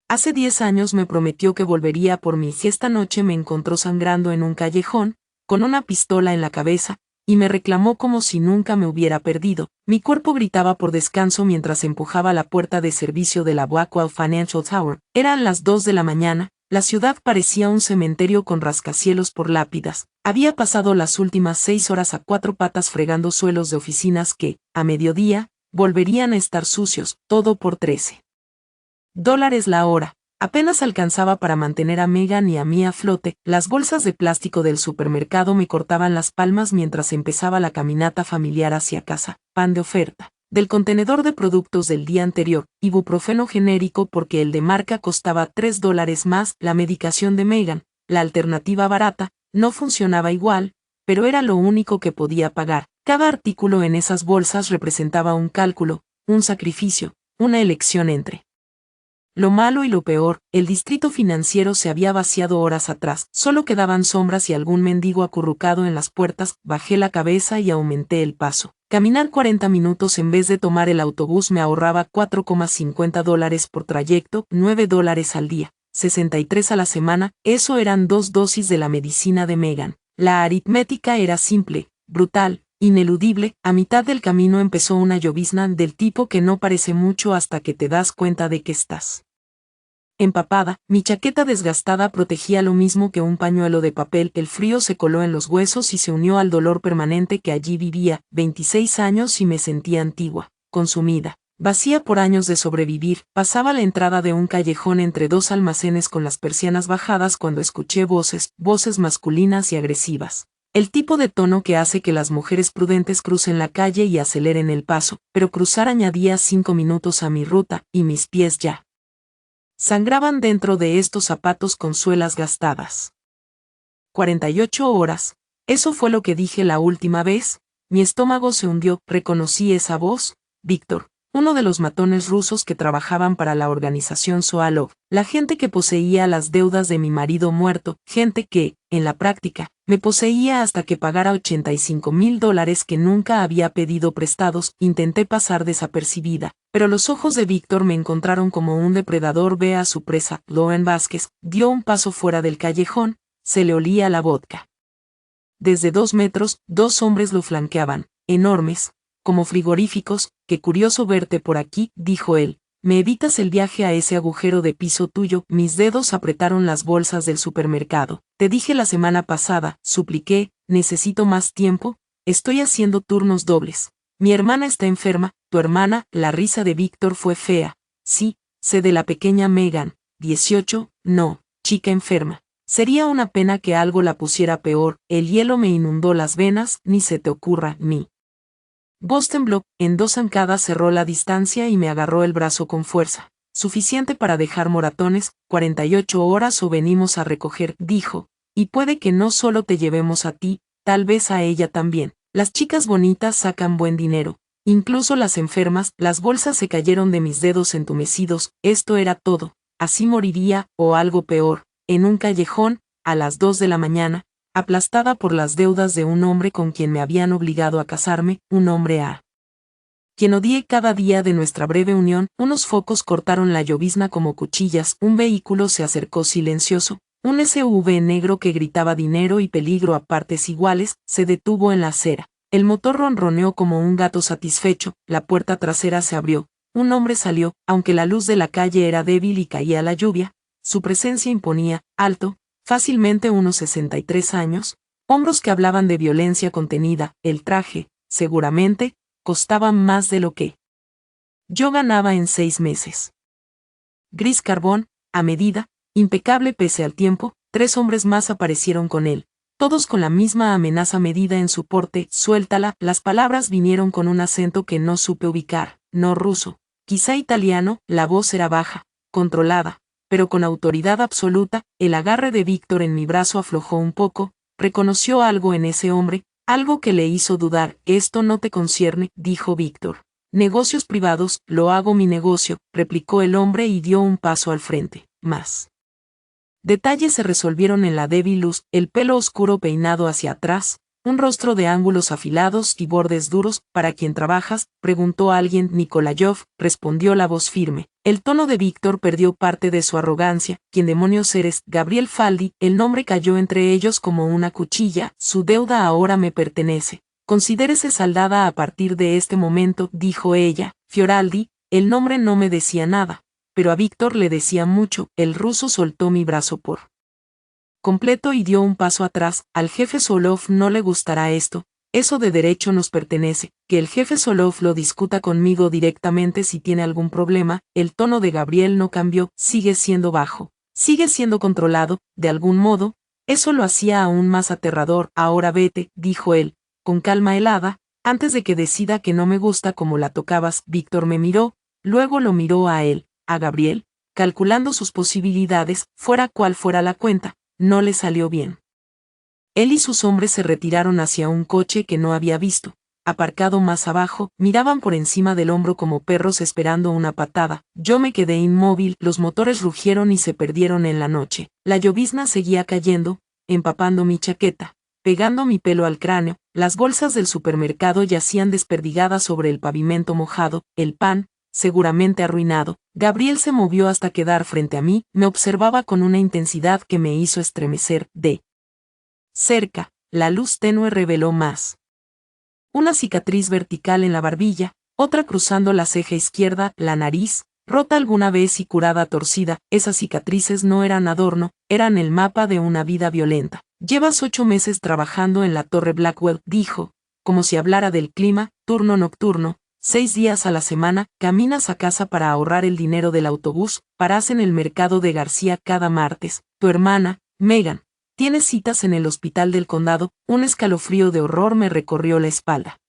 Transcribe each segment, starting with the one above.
Hace 10 años me prometió que volvería por mí y esta noche me encontró sangrando en un callejón, con una pistola en la cabeza, y me reclamó como si nunca me hubiera perdido. Mi cuerpo gritaba por descanso mientras empujaba la puerta de servicio de la Blackwell Financial Tower. Eran las 2 de la mañana, la ciudad parecía un cementerio con rascacielos por lápidas. Había pasado las últimas 6 horas a cuatro patas fregando suelos de oficinas que, a mediodía, volverían a estar sucios, todo por $13 la hora. Apenas alcanzaba para mantener a Megan y a mí a flote. Las bolsas de plástico del supermercado me cortaban las palmas mientras empezaba la caminata familiar hacia casa. Pan de oferta. Del contenedor de productos del día anterior, ibuprofeno genérico porque el de marca costaba $3 más. La medicación de Megan, la alternativa barata, no funcionaba igual, pero era lo único que podía pagar. Cada artículo en esas bolsas representaba un cálculo, un sacrificio, una elección entre lo malo y lo peor. El distrito financiero se había vaciado horas atrás, solo quedaban sombras y algún mendigo acurrucado en las puertas. Bajé la cabeza y aumenté el paso. Caminar 40 minutos en vez de tomar el autobús me ahorraba $4,50 por trayecto, $9 al día, 63 a la semana. Eso eran 2 dosis de la medicina de Megan. La aritmética era simple, brutal, ineludible. A mitad del camino empezó una llovizna del tipo que no parece mucho hasta que te das cuenta de que estás empapada. Mi chaqueta desgastada protegía lo mismo que un pañuelo de papel. El frío se coló en los huesos y se unió al dolor permanente que allí vivía. 26 años y me sentía antigua, consumida, vacía por años de sobrevivir. Pasaba la entrada de un callejón entre dos almacenes con las persianas bajadas cuando escuché voces masculinas y agresivas. El tipo de tono que hace que las mujeres prudentes crucen la calle y aceleren el paso, pero cruzar añadía 5 minutos a mi ruta, y mis pies ya sangraban dentro de estos zapatos con suelas gastadas. 48 horas, eso fue lo que dije la última vez. Mi estómago se hundió. Reconocí esa voz, Víctor, uno de los matones rusos que trabajaban para la organización Soalov, la gente que poseía las deudas de mi marido muerto, gente que, en la práctica, me poseía hasta que pagara $85,000 que nunca había pedido prestados. Intenté pasar desapercibida, pero los ojos de Víctor me encontraron como un depredador ve a su presa. Lauren Vázquez dio un paso fuera del callejón, se le olía la vodka. Desde 2 metros, 2 hombres lo flanqueaban, enormes, como frigoríficos. Qué curioso verte por aquí, dijo él. ¿Me evitas el viaje a ese agujero de piso tuyo? Mis dedos apretaron las bolsas del supermercado. Te dije la semana pasada, supliqué, necesito más tiempo, estoy haciendo turnos dobles. Mi hermana está enferma. Tu hermana. La risa de Víctor fue fea. Sí, sé de la pequeña Megan, 18, no, chica enferma. Sería una pena que algo la pusiera peor. El hielo me inundó las venas. Ni se te ocurra, mi voz tembló. En 2 zancadas cerró la distancia y me agarró el brazo con fuerza, suficiente para dejar moratones. 48 horas o venimos a recoger, dijo, y puede que no solo te llevemos a ti, tal vez a ella también. Las chicas bonitas sacan buen dinero, incluso las enfermas. Las bolsas se cayeron de mis dedos entumecidos. Esto era todo. Así moriría, o algo peor, en un callejón, a las 2 de la mañana, aplastada por las deudas de un hombre con quien me habían obligado a casarme, un hombre a quien odié cada día de nuestra breve unión. Unos focos cortaron la llovizna como cuchillas. Un vehículo se acercó silencioso, un SUV negro que gritaba dinero y peligro a partes iguales. Se detuvo en la acera. El motor ronroneó como un gato satisfecho. La puerta trasera se abrió. Un hombre salió. Aunque la luz de la calle era débil y caía la lluvia, su presencia imponía. Alto, fácilmente unos 63 años, hombros que hablaban de violencia contenida. El traje, seguramente, costaba más de lo que yo ganaba en 6 meses. Gris carbón, a medida, impecable pese al tiempo. 3 hombres más aparecieron con él, todos con la misma amenaza medida en su porte. Suéltala. Las palabras vinieron con un acento que no supe ubicar. No ruso, quizá italiano. La voz era baja, controlada, pero con autoridad absoluta. El agarre de Víctor en mi brazo aflojó un poco. Reconoció algo en ese hombre, algo que le hizo dudar. Esto no te concierne, dijo Víctor. Negocios privados. Lo hago mi negocio, replicó el hombre y dio un paso al frente. Más detalles se resolvieron en la débil luz. El pelo oscuro peinado hacia atrás, Un rostro de ángulos afilados y bordes duros, ¿para quién trabajas?, preguntó alguien. Nikolayov, respondió la voz firme. El tono de Víctor perdió parte de su arrogancia. ¿Quién demonios eres? Gabriel Faldi. El nombre cayó entre ellos como una cuchilla. Su deuda ahora me pertenece. Considérese saldada a partir de este momento, dijo ella. Fioraldi, el nombre no me decía nada, pero a Víctor le decía mucho. El ruso soltó mi brazo por completo y dio un paso atrás. Al jefe Solov no le gustará esto. Eso de derecho nos pertenece. Que el jefe Solov lo discuta conmigo directamente si tiene algún problema. El tono de Gabriel no cambió, sigue siendo bajo. Sigue siendo controlado, de algún modo. Eso lo hacía aún más aterrador. Ahora vete, dijo él, con calma helada, antes de que decida que no me gusta como la tocabas. Víctor me miró, luego lo miró a él, a Gabriel, calculando sus posibilidades, fuera cual fuera la cuenta. No le salió bien. Él y sus hombres se retiraron hacia un coche que no había visto, aparcado más abajo, miraban por encima del hombro como perros esperando una patada. Yo me quedé inmóvil, los motores rugieron y se perdieron en la noche. La llovizna seguía cayendo, empapando mi chaqueta, pegando mi pelo al cráneo. Las bolsas del supermercado yacían desperdigadas sobre el pavimento mojado, el pan, seguramente arruinado. Gabriel se movió hasta quedar frente a mí, me observaba con una intensidad que me hizo estremecer. De cerca, la luz tenue reveló más. Una cicatriz vertical en la barbilla, otra cruzando la ceja izquierda, la nariz, rota alguna vez y curada torcida. Esas cicatrices no eran adorno, eran el mapa de una vida violenta. Llevas 8 meses trabajando en la Torre Blackwell, dijo, como si hablara del clima, turno nocturno. 6 días a la semana, caminas a casa para ahorrar el dinero del autobús, paras en el mercado de García cada martes. Tu hermana, Megan, tiene citas en el hospital del condado. Un escalofrío de horror me recorrió la espalda.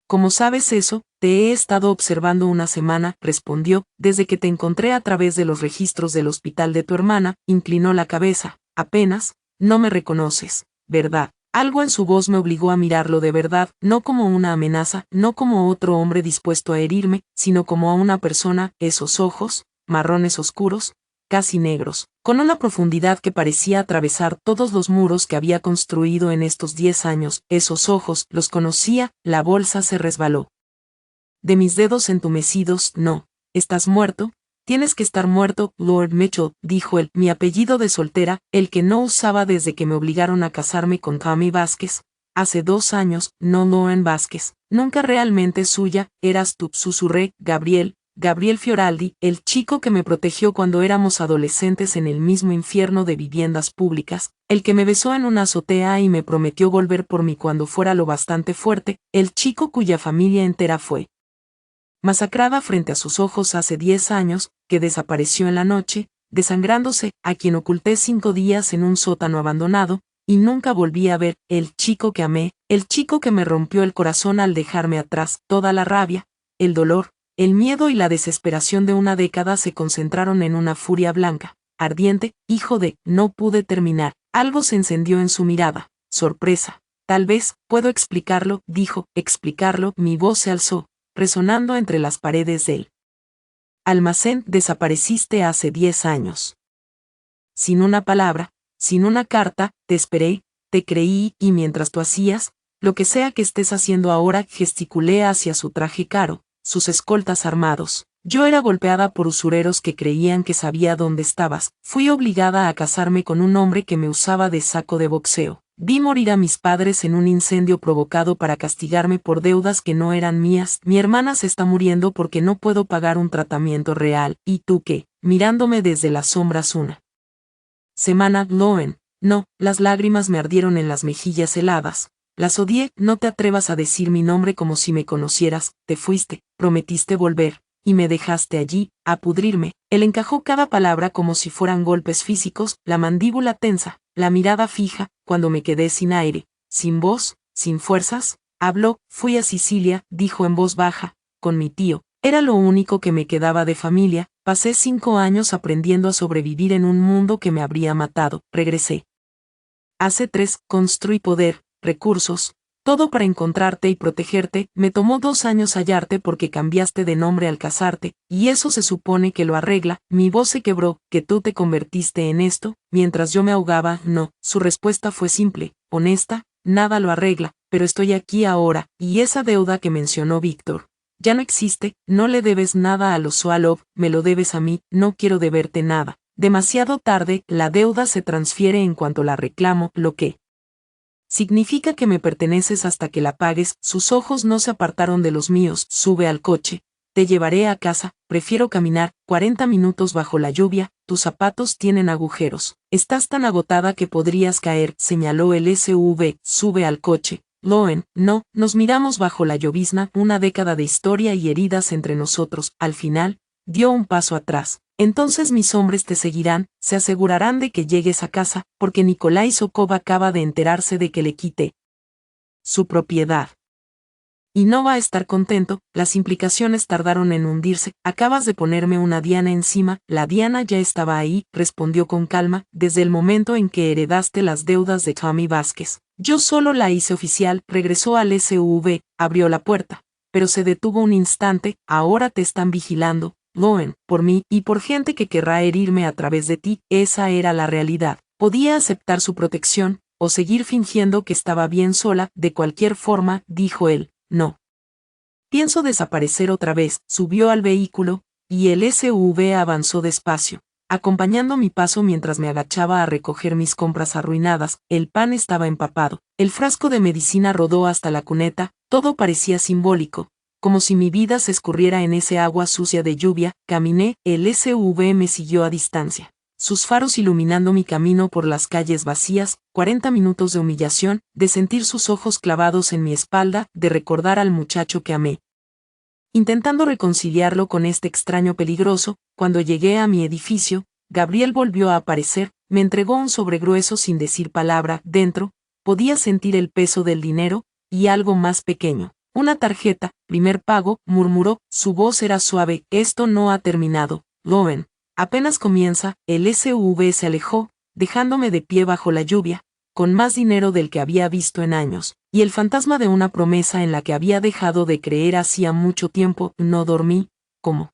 ¿Cómo sabes eso? Te he estado observando una semana, respondió, desde que te encontré a través de los registros del hospital de tu hermana. Inclinó la cabeza. Apenas, no me reconoces, ¿verdad? Algo en su voz me obligó a mirarlo de verdad, no como una amenaza, no como otro hombre dispuesto a herirme, sino como a una persona. Esos ojos, marrones oscuros, casi negros, con una profundidad que parecía atravesar todos los muros que había construido en estos 10 años. Esos ojos, los conocía. La bolsa se resbaló de mis dedos entumecidos. No, estás muerto. Tienes que estar muerto, Lord Mitchell, dijo él. Mi apellido de soltera, el que no usaba desde que me obligaron a casarme con Tommy Vázquez, hace 2 años. No, Lauren Vázquez, nunca realmente suya. Eras tú, susurré. Gabriel Fioraldi, el chico que me protegió cuando éramos adolescentes en el mismo infierno de viviendas públicas, el que me besó en una azotea y me prometió volver por mí cuando fuera lo bastante fuerte, el chico cuya familia entera fue masacrada frente a sus ojos hace 10 años, que desapareció en la noche, desangrándose, a quien oculté 5 días en un sótano abandonado, y nunca volví a ver. El chico que amé, el chico que me rompió el corazón al dejarme atrás. Toda la rabia, el dolor, el miedo y la desesperación de una década se concentraron en una furia blanca, ardiente. Hijo de... No pude terminar. Algo se encendió en su mirada. Sorpresa. Tal vez, puedo explicarlo, dijo. Explicarlo. Mi voz se alzó, resonando entre las paredes del almacén. Desapareciste hace 10 años. Sin una palabra, sin una carta, te esperé, te creí, y mientras tú hacías, lo que sea que estés haciendo ahora, gesticulé hacia su traje caro, sus escoltas armados. Yo era golpeada por usureros que creían que sabía dónde estabas. Fui obligada a casarme con un hombre que me usaba de saco de boxeo. Vi morir a mis padres en un incendio provocado para castigarme por deudas que no eran mías. Mi hermana se está muriendo porque no puedo pagar un tratamiento real. ¿Y tú qué? Mirándome desde las sombras una semana, Loen. No, las lágrimas me ardieron en las mejillas heladas. Las odié. No te atrevas a decir mi nombre como si me conocieras. Te fuiste, prometiste volver, y me dejaste allí, a pudrirme. Él encajó cada palabra como si fueran golpes físicos, la mandíbula tensa, la mirada fija. Cuando me quedé sin aire, sin voz, sin fuerzas, habló. Fui a Sicilia, dijo en voz baja, con mi tío. Era lo único que me quedaba de familia. Pasé 5 años aprendiendo a sobrevivir en un mundo que me habría matado. Regresé. Hace 3, construí poder, recursos, todo para encontrarte y protegerte. Me tomó 2 años hallarte porque cambiaste de nombre al casarte, y eso se supone que lo arregla. Mi voz se quebró. ¿Que tú te convertiste en esto? Mientras yo me ahogaba. No. Su respuesta fue simple, honesta. nada lo arregla, pero estoy aquí ahora, y esa deuda que mencionó Víctor ya no existe, no le debes nada a los Swallow, me lo debes a mí, no quiero deberte nada. Demasiado tarde, la deuda se transfiere en cuanto la reclamo, lo que significa que me perteneces hasta que la pagues. Sus ojos no se apartaron de los míos. Sube al coche. Te llevaré a casa, prefiero caminar 40 minutos bajo la lluvia, tus zapatos tienen agujeros. Estás tan agotada que podrías caer, señaló el SUV. Sube al coche. Loen, no, nos miramos bajo la llovizna, una década de historia y heridas entre nosotros. Al final, dio un paso atrás. Entonces mis hombres te seguirán, se asegurarán de que llegues a casa, porque Nikolai Sokov acaba de enterarse de que le quité su propiedad. Y no va a estar contento, las implicaciones tardaron en hundirse, acabas de ponerme una diana encima, la diana ya estaba ahí, respondió con calma, desde el momento en que heredaste las deudas de Tommy Vázquez. Yo solo la hice oficial, regresó al SUV, abrió la puerta, pero se detuvo un instante, ahora te están vigilando, Loen, por mí y por gente que querrá herirme a través de ti, esa era la realidad. Podía aceptar su protección, o seguir fingiendo que estaba bien sola, de cualquier forma, dijo él. No. Pienso desaparecer otra vez, subió al vehículo, y el SUV avanzó despacio, acompañando mi paso mientras me agachaba a recoger mis compras arruinadas. El pan estaba empapado, el frasco de medicina rodó hasta la cuneta, todo parecía simbólico, como si mi vida se escurriera en ese agua sucia de lluvia. Caminé, el SUV me siguió a distancia, sus faros iluminando mi camino por las calles vacías. 40 minutos de humillación, de sentir sus ojos clavados en mi espalda, de recordar al muchacho que amé. Intentando reconciliarlo con este extraño peligroso, cuando llegué a mi edificio, Gabriel volvió a aparecer, me entregó un sobre grueso sin decir palabra. Dentro, podía sentir el peso del dinero, y algo más pequeño. Una tarjeta, primer pago, murmuró, su voz era suave. Esto no ha terminado, Loen. Apenas comienza. El SUV se alejó, dejándome de pie bajo la lluvia, con más dinero del que había visto en años, y el fantasma de una promesa en la que había dejado de creer hacía mucho tiempo. No dormí, ¿cómo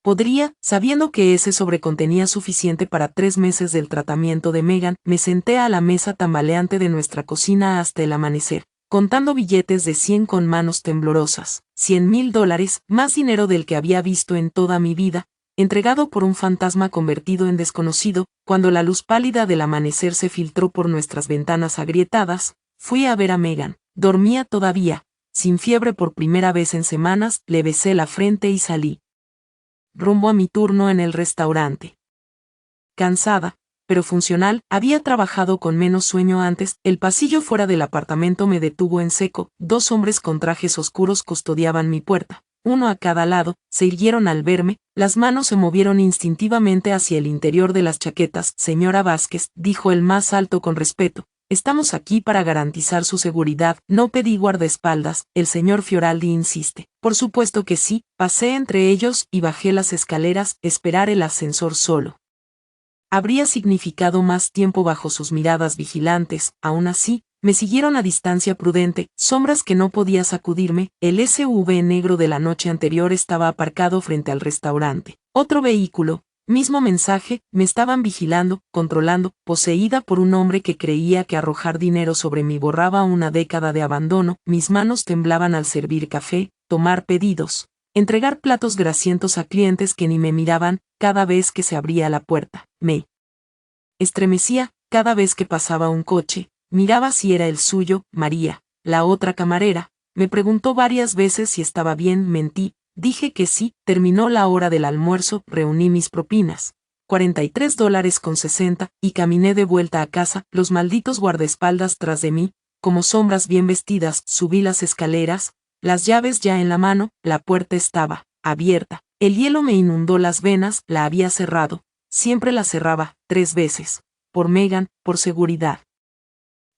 podría, sabiendo que ese sobre contenía suficiente para 3 meses del tratamiento de Megan? Me senté a la mesa tambaleante de nuestra cocina hasta el amanecer, contando billetes de 100 con manos temblorosas. $100,000, más dinero del que había visto en toda mi vida, entregado por un fantasma convertido en desconocido. Cuando la luz pálida del amanecer se filtró por nuestras ventanas agrietadas, fui a ver a Megan. Dormía todavía, sin fiebre por primera vez en semanas. Le besé la frente y salí rumbo a mi turno en el restaurante. Cansada, pero funcional, había trabajado con menos sueño antes. El pasillo fuera del apartamento me detuvo en seco. 2 hombres con trajes oscuros custodiaban mi puerta, uno a cada lado. Se irguieron al verme, las manos se movieron instintivamente hacia el interior de las chaquetas. Señora Vázquez, dijo el más alto con respeto, estamos aquí para garantizar su seguridad. No pedí guardaespaldas, el señor Fioraldi insiste. Por supuesto que sí. Pasé entre ellos y bajé las escaleras. Esperar el ascensor solo habría significado más tiempo bajo sus miradas vigilantes. Aún así, me siguieron a distancia prudente, sombras que no podía sacudirme. El SUV negro de la noche anterior estaba aparcado frente al restaurante. Otro vehículo, mismo mensaje, me estaban vigilando, controlando, poseída por un hombre que creía que arrojar dinero sobre mí borraba una década de abandono. Mis manos temblaban al servir café, tomar pedidos, entregar platos grasientos a clientes que ni me miraban. Cada vez que se abría la puerta, me estremecía. Cada vez que pasaba un coche, miraba si era el suyo. María, la otra camarera, me preguntó varias veces si estaba bien. Mentí, dije que sí. Terminó la hora del almuerzo, reuní mis propinas, $43.60, y caminé de vuelta a casa. Los malditos guardaespaldas tras de mí, como sombras bien vestidas. Subí las escaleras, las llaves ya en la mano. La puerta estaba abierta. El hielo me inundó las venas. La había cerrado. Siempre la cerraba, 3 veces. Por Megan, por seguridad.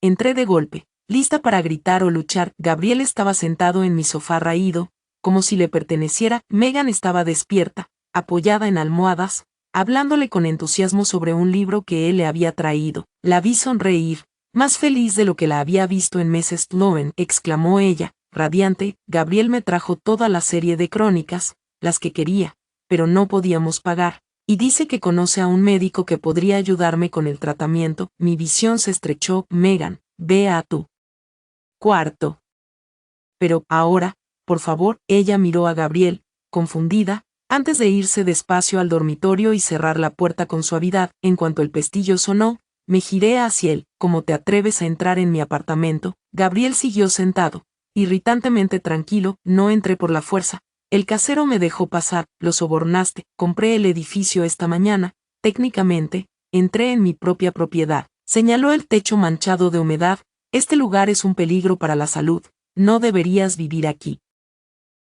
Entré de golpe, lista para gritar o luchar. Gabriel estaba sentado en mi sofá raído, como si le perteneciera. Megan estaba despierta, apoyada en almohadas, hablándole con entusiasmo sobre un libro que él le había traído. La vi sonreír, más feliz de lo que la había visto en meses. Loen, exclamó ella, radiante. Gabriel me trajo toda la serie de crónicas, las que quería, pero no podíamos pagar, y dice que conoce a un médico que podría ayudarme con el tratamiento. Mi visión se estrechó. Megan, ve a tu cuarto. Pero, ahora, por favor, ella miró a Gabriel, confundida, antes de irse despacio al dormitorio y cerrar la puerta con suavidad. En cuanto el pestillo sonó, me giré hacia él. ¿Cómo te atreves a entrar en mi apartamento? Gabriel siguió sentado, irritantemente tranquilo. No entré por la fuerza. El casero me dejó pasar. Lo sobornaste. Compré el edificio esta mañana. Técnicamente, entré en mi propia propiedad. Señaló el techo manchado de humedad. Este lugar es un peligro para la salud. No deberías vivir aquí.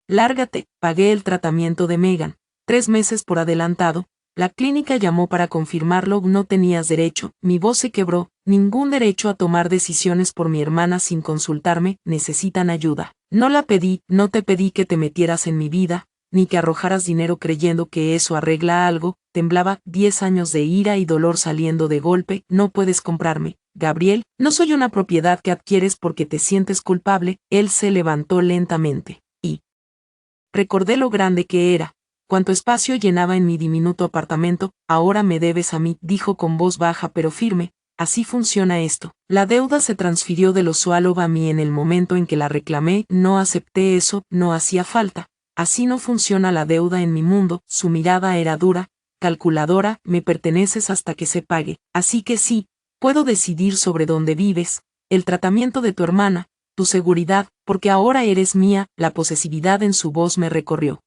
Lárgate. Pagué el tratamiento de Megan. 3 meses por adelantado. La clínica llamó para confirmarlo. No tenías derecho. Mi voz se quebró. Ningún derecho a tomar decisiones por mi hermana sin consultarme. Necesitan ayuda. No la pedí. No te pedí que te metieras en mi vida, ni que arrojaras dinero creyendo que eso arregla algo. Temblaba. 10 años de ira y dolor saliendo de golpe. No puedes comprarme, Gabriel. No soy una propiedad que adquieres porque te sientes culpable. Él se levantó lentamente. Y recordé lo grande que era, cuánto espacio llenaba en mi diminuto apartamento. Ahora me debes a mí, dijo con voz baja pero firme. Así funciona esto. La deuda se transfirió de los Swallow a mí en el momento en que la reclamé. No acepté eso, no hacía falta. Así no funciona la deuda en mi mundo. Su mirada era dura, calculadora. Me perteneces hasta que se pague. Así que sí, puedo decidir sobre dónde vives, el tratamiento de tu hermana, tu seguridad, porque ahora eres mía. La posesividad en su voz me recorrió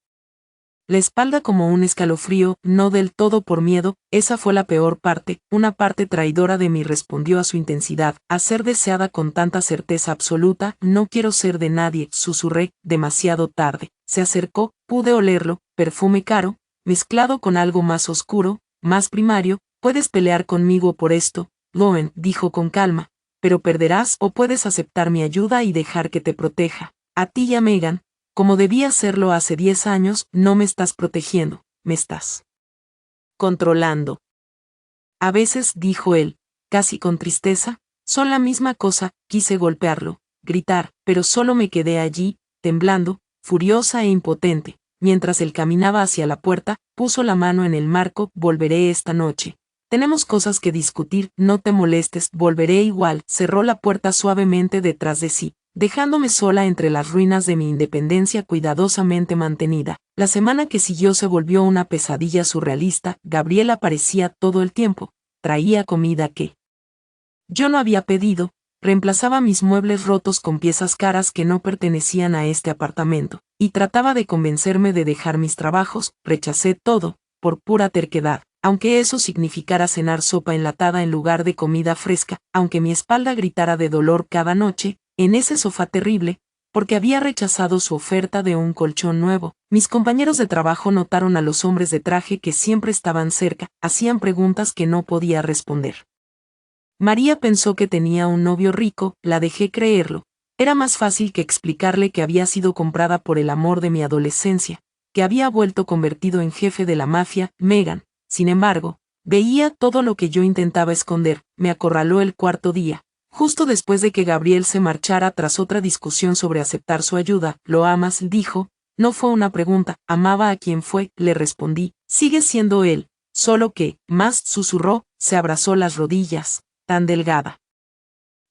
la espalda como un escalofrío, no del todo por miedo. Esa fue la peor parte. Una parte traidora de mí respondió a su intensidad, a ser deseada con tanta certeza absoluta. No quiero ser de nadie, susurré. Demasiado tarde. Se acercó, pude olerlo, perfume caro, mezclado con algo más oscuro, más primario. Puedes pelear conmigo por esto, Loen, dijo con calma, pero perderás. O puedes aceptar mi ayuda y dejar que te proteja. A ti y a Megan, como debía hacerlo hace 10 años. No me estás protegiendo, me estás controlando. A veces, dijo él, casi con tristeza, son la misma cosa. Quise golpearlo, gritar, pero solo me quedé allí, temblando, furiosa e impotente. Mientras él caminaba hacia la puerta, puso la mano en el marco. Volveré esta noche. Tenemos cosas que discutir. No te molestes, volveré igual. Cerró la puerta suavemente detrás de sí, dejándome sola entre las ruinas de mi independencia cuidadosamente mantenida. La semana que siguió se volvió una pesadilla surrealista. Gabriel aparecía todo el tiempo. Traía comida que yo no había pedido, reemplazaba mis muebles rotos con piezas caras que no pertenecían a este apartamento, y trataba de convencerme de dejar mis trabajos. Rechacé todo, por pura terquedad, aunque eso significara cenar sopa enlatada en lugar de comida fresca, aunque mi espalda gritara de dolor cada noche, en ese sofá terrible, porque había rechazado su oferta de un colchón nuevo. Mis compañeros de trabajo notaron a los hombres de traje que siempre estaban cerca, hacían preguntas que no podía responder. María pensó que tenía un novio rico. La dejé creerlo. Era más fácil que explicarle que había sido comprada por el amor de mi adolescencia, que había vuelto convertido en jefe de la mafia. Megan, sin embargo, veía todo lo que yo intentaba esconder. Me acorraló el cuarto día, justo después de que Gabriel se marchara tras otra discusión sobre aceptar su ayuda. ¿Lo amas?, dijo. No fue una pregunta. Amaba a quien fue, le respondí. Sigue siendo él, solo que, más, susurró. Se abrazó las rodillas. Tan delgada,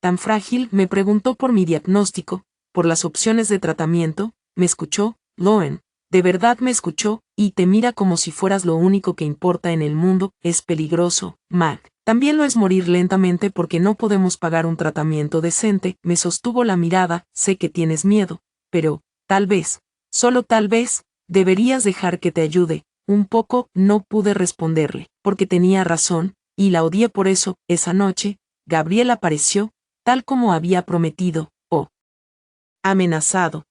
tan frágil. Me preguntó por mi diagnóstico, por las opciones de tratamiento. Me escuchó, Loen, de verdad me escuchó, y te mira como si fueras lo único que importa en el mundo. Es peligroso, Mag. También lo es morir lentamente porque no podemos pagar un tratamiento decente. Me sostuvo la mirada. Sé que tienes miedo, pero, tal vez, solo tal vez, deberías dejar que te ayude un poco. No pude responderle, porque tenía razón, y la odié por eso. Esa noche, Gabriel apareció, tal como había prometido, o amenazado.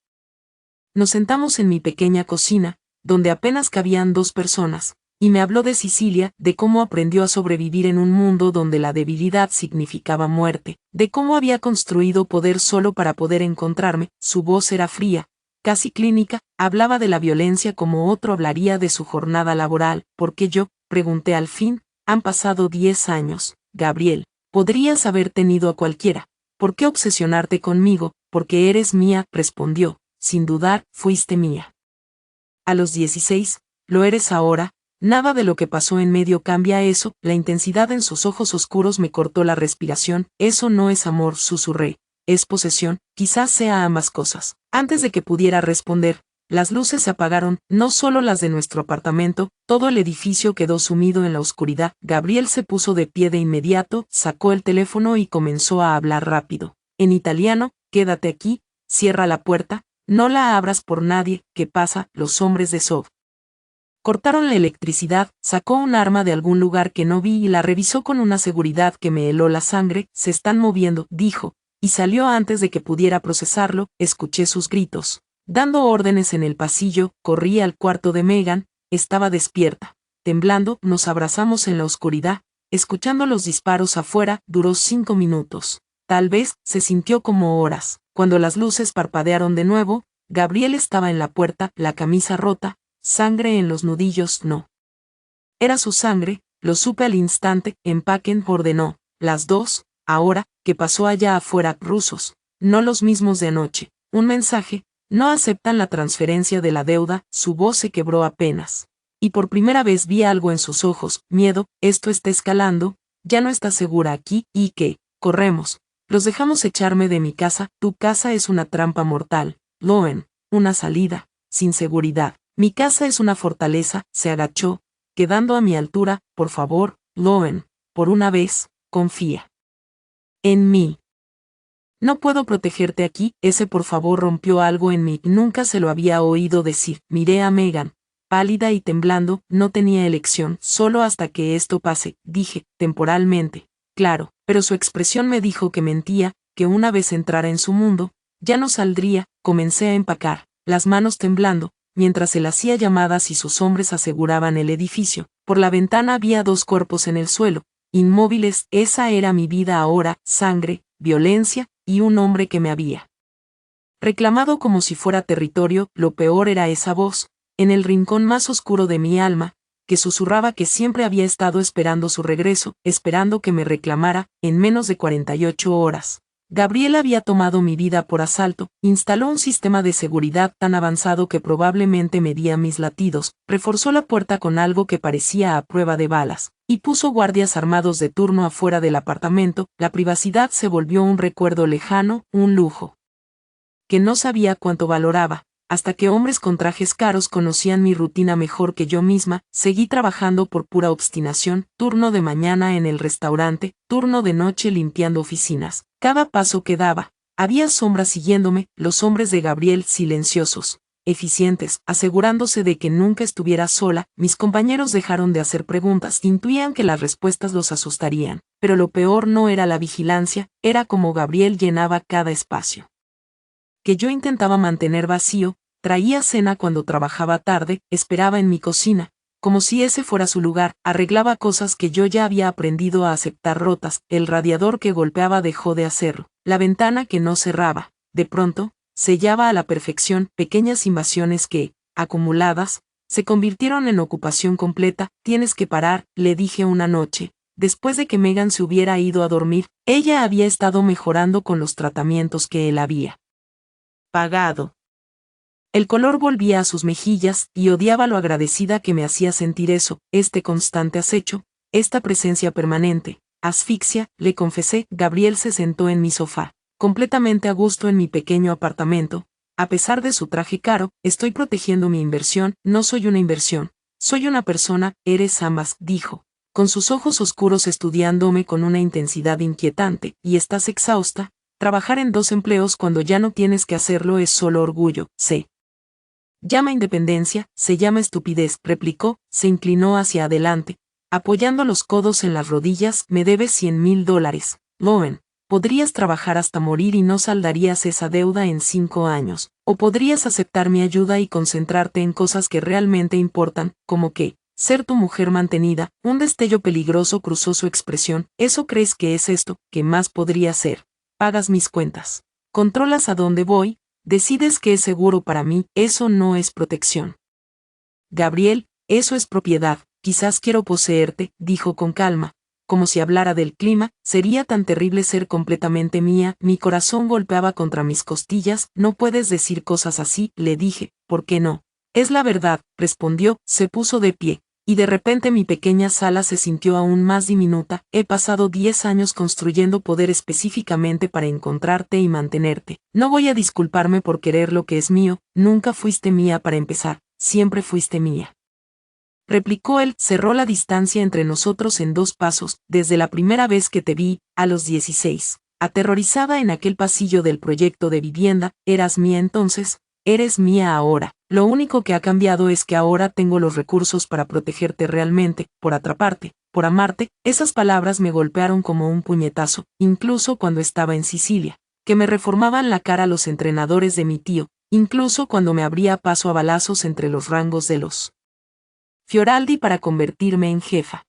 Nos sentamos en mi pequeña cocina, donde apenas cabían 2 personas, y me habló de Sicilia, de cómo aprendió a sobrevivir en un mundo donde la debilidad significaba muerte, de cómo había construido poder solo para poder encontrarme. Su voz era fría, casi clínica. Hablaba de la violencia como otro hablaría de su jornada laboral. ¿Por qué yo?, pregunté al fin. Han pasado 10 años, Gabriel. Podrías haber tenido a cualquiera. ¿Por qué obsesionarte conmigo? Porque eres mía, respondió. Sin dudar, fuiste mía. A los 16, lo eres ahora. Nada de lo que pasó en medio cambia eso. La intensidad en sus ojos oscuros me cortó la respiración. Eso no es amor, susurré. es posesión, quizás sea ambas cosas. Antes de que pudiera responder, las luces se apagaron, no solo las de nuestro apartamento, todo el edificio quedó sumido en la oscuridad. Gabriel se puso de pie de inmediato, sacó el teléfono y comenzó a hablar rápido. En italiano, quédate aquí, cierra la puerta, no la abras por nadie. ¿Qué pasa? Los hombres de SOB cortaron la electricidad, sacó un arma de algún lugar que no vi y la revisó con una seguridad que me heló la sangre. Se están moviendo, dijo, y salió antes de que pudiera procesarlo. Escuché sus gritos. Dando órdenes en el pasillo, corrí al cuarto de Megan, estaba despierta. Temblando, nos abrazamos en la oscuridad, escuchando los disparos afuera. Duró 5 minutos. Tal vez, se sintió como horas. Cuando las luces parpadearon de nuevo, Gabriel estaba en la puerta, la camisa rota, sangre en los nudillos. No. Era su sangre, lo supe al instante. Empaquen, ordenó. Las dos, ahora, ¿qué pasó allá afuera? Rusos. No los mismos de anoche. Un mensaje. No aceptan la transferencia de la deuda. Su voz se quebró apenas. Y por primera vez vi algo en sus ojos. Miedo. Esto está escalando. Ya no está segura aquí. ¿Y qué? Corremos. Los dejamos echarme de mi casa. Tu casa es una trampa mortal. Loen. Una salida. Sin seguridad. Mi casa es una fortaleza. Se agachó, quedando a mi altura. Por favor, Loen. Por una vez, confía en mí. No puedo protegerte aquí. Ese por favor rompió algo en mí. Nunca se lo había oído decir. Miré a Megan, pálida y temblando. No tenía elección, solo hasta que esto pase, dije, temporalmente. Claro, pero su expresión me dijo que mentía, que una vez entrara en su mundo, ya no saldría. Comencé a empacar, las manos temblando, mientras él hacía llamadas y sus hombres aseguraban el edificio. Por la ventana había 2 cuerpos en el suelo, inmóviles. Esa era mi vida ahora, sangre, violencia, y un hombre que me había reclamado como si fuera territorio. Lo peor era esa voz, en el rincón más oscuro de mi alma, que susurraba que siempre había estado esperando su regreso, esperando que me reclamara. En menos de 48 horas. Gabriel había tomado mi vida por asalto, instaló un sistema de seguridad tan avanzado que probablemente medía mis latidos, reforzó la puerta con algo que parecía a prueba de balas, y puso guardias armados de turno afuera del apartamento. La privacidad se volvió un recuerdo lejano, un lujo que no sabía cuánto valoraba, hasta que hombres con trajes caros conocían mi rutina mejor que yo misma. Seguí trabajando por pura obstinación, turno de mañana en el restaurante, turno de noche limpiando oficinas. Cada paso que daba, había sombras siguiéndome. Los hombres de Gabriel silenciosos, eficientes, asegurándose de que nunca estuviera sola. Mis compañeros dejaron de hacer preguntas, intuían que las respuestas los asustarían, pero lo peor no era la vigilancia, era como Gabriel llenaba cada espacio que yo intentaba mantener vacío. Traía cena cuando trabajaba tarde, esperaba en mi cocina, como si ese fuera su lugar, arreglaba cosas que yo ya había aprendido a aceptar rotas. El radiador que golpeaba dejó de hacerlo, la ventana que no cerraba, de pronto, sellaba a la perfección. Pequeñas invasiones que, acumuladas, se convirtieron en ocupación completa. Tienes que parar, le dije una noche, después de que Megan se hubiera ido a dormir. Ella había estado mejorando con los tratamientos que él había pagado. El color volvía a sus mejillas, y odiaba lo agradecida que me hacía sentir eso, este constante acecho, esta presencia permanente. Asfixia, le confesé. Gabriel se sentó en mi sofá, completamente a gusto en mi pequeño apartamento. A pesar de su traje caro, estoy protegiendo mi inversión. No soy una inversión, soy una persona. Eres ambas, dijo, con sus ojos oscuros estudiándome con una intensidad inquietante. Y estás exhausta. Trabajar en 2 empleos cuando ya no tienes que hacerlo es solo orgullo. Se llama independencia, se llama estupidez, replicó. Se inclinó hacia adelante, apoyando los codos en las rodillas. Me debes $100,000, Loen. Podrías trabajar hasta morir y no saldarías esa deuda en 5 años. O podrías aceptar mi ayuda y concentrarte en cosas que realmente importan, como que ser tu mujer mantenida. Un destello peligroso cruzó su expresión. ¿Eso crees que es esto? ¿Qué más podría ser? Pagas mis cuentas, controlas a dónde voy, decides qué es seguro para mí. Eso no es protección, Gabriel, eso es propiedad. Quizás quiero poseerte, dijo con calma, como si hablara del clima. Sería tan terrible ser completamente mía. Mi corazón golpeaba contra mis costillas. No puedes decir cosas así, le dije. ¿Por qué no? Es la verdad, respondió. Se puso de pie, y de repente mi pequeña sala se sintió aún más diminuta. He pasado 10 años construyendo poder específicamente para encontrarte y mantenerte. No voy a disculparme por querer lo que es mío, nunca fuiste mía para empezar, siempre fuiste mía. Replicó él, cerró la distancia entre nosotros en 2 pasos, desde la primera vez que te vi, a los 16. Aterrorizada en aquel pasillo del proyecto de vivienda, eras mía entonces, eres mía ahora. Lo único que ha cambiado es que ahora tengo los recursos para protegerte realmente, por atraparte, por amarte. Esas palabras me golpearon como un puñetazo, incluso cuando estaba en Sicilia, que me reformaban la cara los entrenadores de mi tío, incluso cuando me abría paso a balazos entre los rangos de los Fioraldi para convertirme en jefa.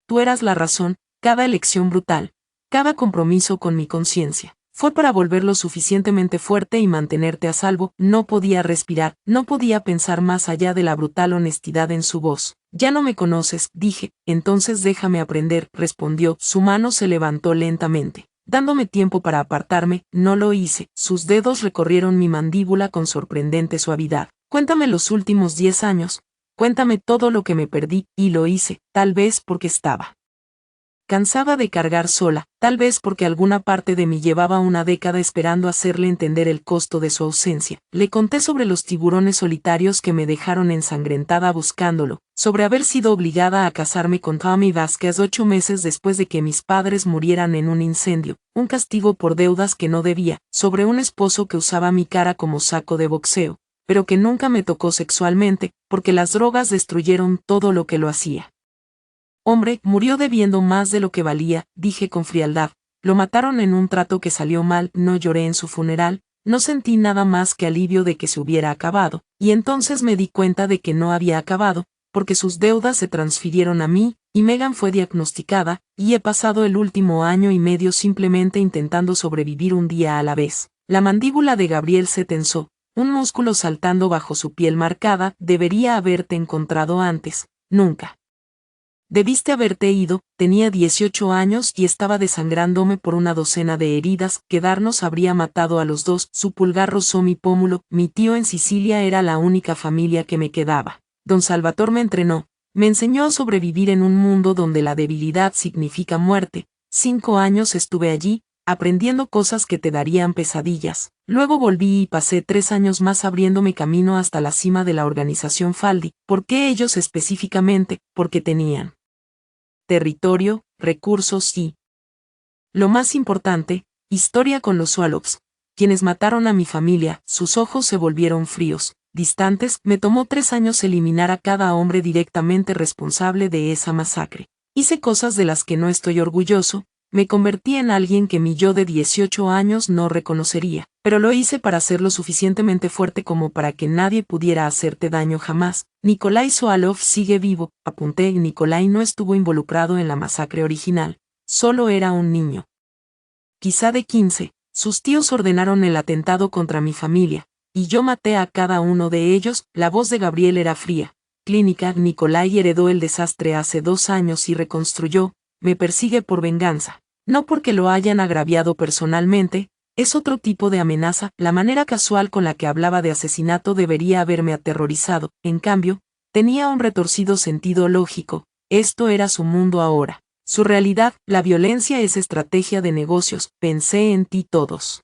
Tú eras la razón, cada elección brutal, cada compromiso con mi conciencia. Fue para volverlo suficientemente fuerte y mantenerte a salvo. No podía respirar, no podía pensar más allá de la brutal honestidad en su voz. Ya no me conoces, dije, entonces déjame aprender, respondió. Su mano se levantó lentamente, dándome tiempo para apartarme. No lo hice, sus dedos recorrieron mi mandíbula con sorprendente suavidad. Cuéntame los últimos 10 años, cuéntame todo lo que me perdí, y lo hice, tal vez porque estaba cansada de cargar sola, tal vez porque alguna parte de mí llevaba una década esperando hacerle entender el costo de su ausencia. Le conté sobre los tiburones solitarios que me dejaron ensangrentada buscándolo, sobre haber sido obligada a casarme con Tommy Vázquez 8 meses después de que mis padres murieran en un incendio, un castigo por deudas que no debía, sobre un esposo que usaba mi cara como saco de boxeo, pero que nunca me tocó sexualmente, porque las drogas destruyeron todo lo que lo hacía. Hombre, murió debiendo más de lo que valía, dije con frialdad. Lo mataron en un trato que salió mal, no lloré en su funeral, no sentí nada más que alivio de que se hubiera acabado, y entonces me di cuenta de que no había acabado, porque sus deudas se transfirieron a mí, y Megan fue diagnosticada, y he pasado el último año y medio simplemente intentando sobrevivir un día a la vez. La mandíbula de Gabriel se tensó, un músculo saltando bajo su piel marcada. Debería haberte encontrado antes, nunca. Debiste haberte ido, tenía 18 años y estaba desangrándome por una docena de heridas. Quedarnos habría matado a los dos. Su pulgar rozó mi pómulo. Mi tío en Sicilia era la única familia que me quedaba. Don Salvatore me entrenó, me enseñó a sobrevivir en un mundo donde la debilidad significa muerte. 5 años estuve allí, aprendiendo cosas que te darían pesadillas. Luego volví y pasé 3 años más abriéndome camino hasta la cima de la organización Faldi. ¿Por qué ellos específicamente? Porque tenían territorio, recursos y, lo más importante, historia con los Swallows, quienes mataron a mi familia. Sus ojos se volvieron fríos, distantes. Me tomó 3 años eliminar a cada hombre directamente responsable de esa masacre. Hice cosas de las que no estoy orgulloso, me convertí en alguien que mi yo de 18 años no reconocería, pero lo hice para ser lo suficientemente fuerte como para que nadie pudiera hacerte daño jamás. Nikolai Soalov sigue vivo, apunté. Nikolai no estuvo involucrado en la masacre original, solo era un niño. Quizá de 15, sus tíos ordenaron el atentado contra mi familia, y yo maté a cada uno de ellos. La voz de Gabriel era fría. Clínica. Nikolai heredó el desastre hace 2 años y reconstruyó. Me persigue por venganza. No porque lo hayan agraviado personalmente, es otro tipo de amenaza. La manera casual con la que hablaba de asesinato debería haberme aterrorizado. En cambio, tenía un retorcido sentido lógico. Esto era su mundo ahora. Su realidad. La violencia es estrategia de negocios. Pensé en ti todos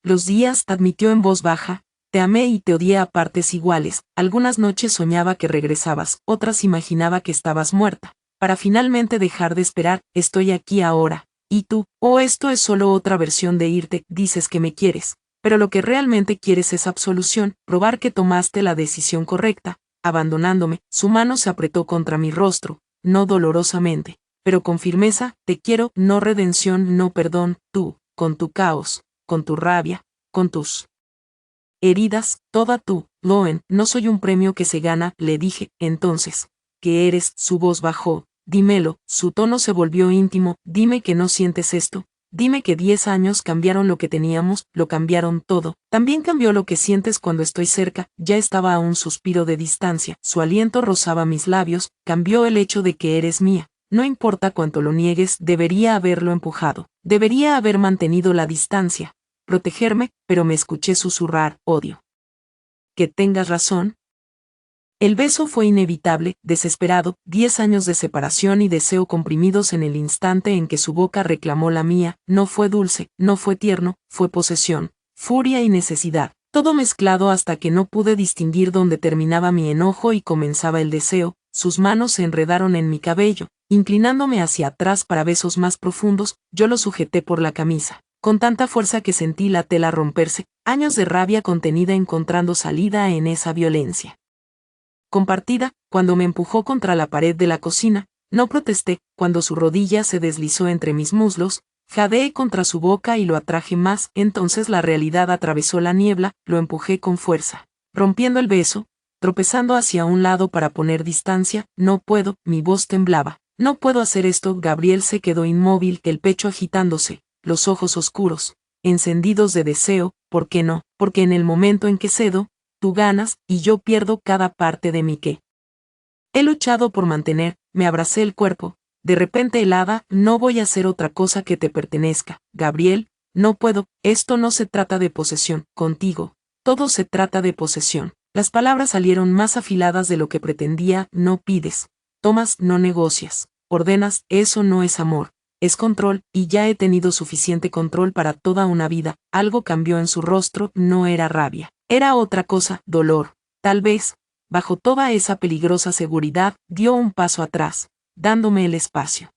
los días, admitió en voz baja. Te amé y te odié a partes iguales. Algunas noches soñaba que regresabas, otras imaginaba que estabas muerta, para finalmente dejar de esperar. Estoy aquí ahora. ¿Y tú? Oh, esto es solo otra versión de irte. Dices que me quieres, pero lo que realmente quieres es absolución, probar que tomaste la decisión correcta, abandonándome. Su mano se apretó contra mi rostro, no dolorosamente, pero con firmeza. Te quiero, no redención, no perdón. Tú, con tu caos, con tu rabia, con tus heridas, toda tú, Loen. No soy un premio que se gana, le dije. Entonces, ¿qué eres? Su voz bajó. Dímelo. Su tono se volvió íntimo. Dime que no sientes esto. Dime que 10 años cambiaron lo que teníamos, lo cambiaron todo. También cambió lo que sientes cuando estoy cerca. Ya estaba a un suspiro de distancia. Su aliento rozaba mis labios. Cambió el hecho de que eres mía. No importa cuánto lo niegues, debería haberlo empujado. Debería haber mantenido la distancia. Protegerme, pero me escuché susurrar, odio. Que tengas razón. El beso fue inevitable, desesperado, 10 años de separación y deseo comprimidos en el instante en que su boca reclamó la mía. No fue dulce, no fue tierno, fue posesión, furia y necesidad, todo mezclado hasta que no pude distinguir dónde terminaba mi enojo y comenzaba el deseo. Sus manos se enredaron en mi cabello, inclinándome hacia atrás para besos más profundos. Yo lo sujeté por la camisa, con tanta fuerza que sentí la tela romperse, años de rabia contenida encontrando salida en esa violencia compartida. Cuando me empujó contra la pared de la cocina, no protesté. Cuando su rodilla se deslizó entre mis muslos, jadeé contra su boca y lo atraje más. Entonces la realidad atravesó la niebla, lo empujé con fuerza, rompiendo el beso, tropezando hacia un lado para poner distancia. No puedo, mi voz temblaba. No puedo hacer esto. Gabriel se quedó inmóvil, el pecho agitándose, los ojos oscuros, encendidos de deseo. ¿Por qué no? Porque en el momento en que cedo, tú ganas, y yo pierdo cada parte de mí que he luchado por mantener. Me abracé el cuerpo, de repente helada. No voy a hacer otra cosa que te pertenezca, Gabriel, no puedo. Esto no se trata de posesión, contigo, todo se trata de posesión. Las palabras salieron más afiladas de lo que pretendía. No pides, tomas, no negocias, ordenas. Eso no es amor, es control, y ya he tenido suficiente control para toda una vida. Algo cambió en su rostro, no era rabia. Era otra cosa, dolor. Tal vez, bajo toda esa peligrosa seguridad, dio un paso atrás, dándome el espacio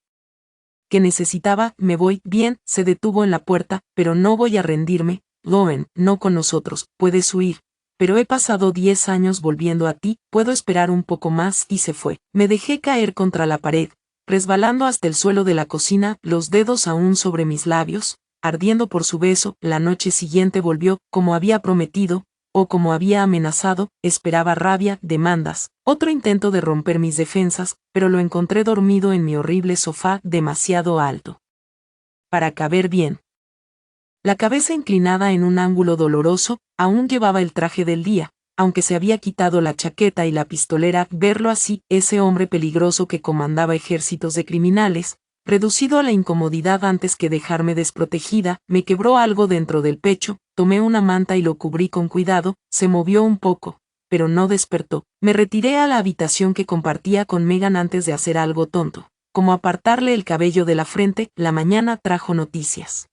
que necesitaba. Me voy. Bien, se detuvo en la puerta, pero no voy a rendirme, Loen, no con nosotros. Puedes huir, pero he pasado 10 años volviendo a ti, puedo esperar un poco más. Y se fue. Me dejé caer contra la pared, resbalando hasta el suelo de la cocina, los dedos aún sobre mis labios, ardiendo por su beso. La noche siguiente volvió, como había prometido, o como había amenazado. Esperaba rabia, demandas, otro intento de romper mis defensas, pero lo encontré dormido en mi horrible sofá, demasiado alto para caber bien. La cabeza inclinada en un ángulo doloroso, aún llevaba el traje del día, aunque se había quitado la chaqueta y la pistolera. Verlo así, ese hombre peligroso que comandaba ejércitos de criminales, reducido a la incomodidad antes que dejarme desprotegida, me quebró algo dentro del pecho. Tomé una manta y lo cubrí con cuidado. Se movió un poco, pero no despertó. Me retiré a la habitación que compartía con Megan antes de hacer algo tonto, como apartarle el cabello de la frente. La mañana trajo noticias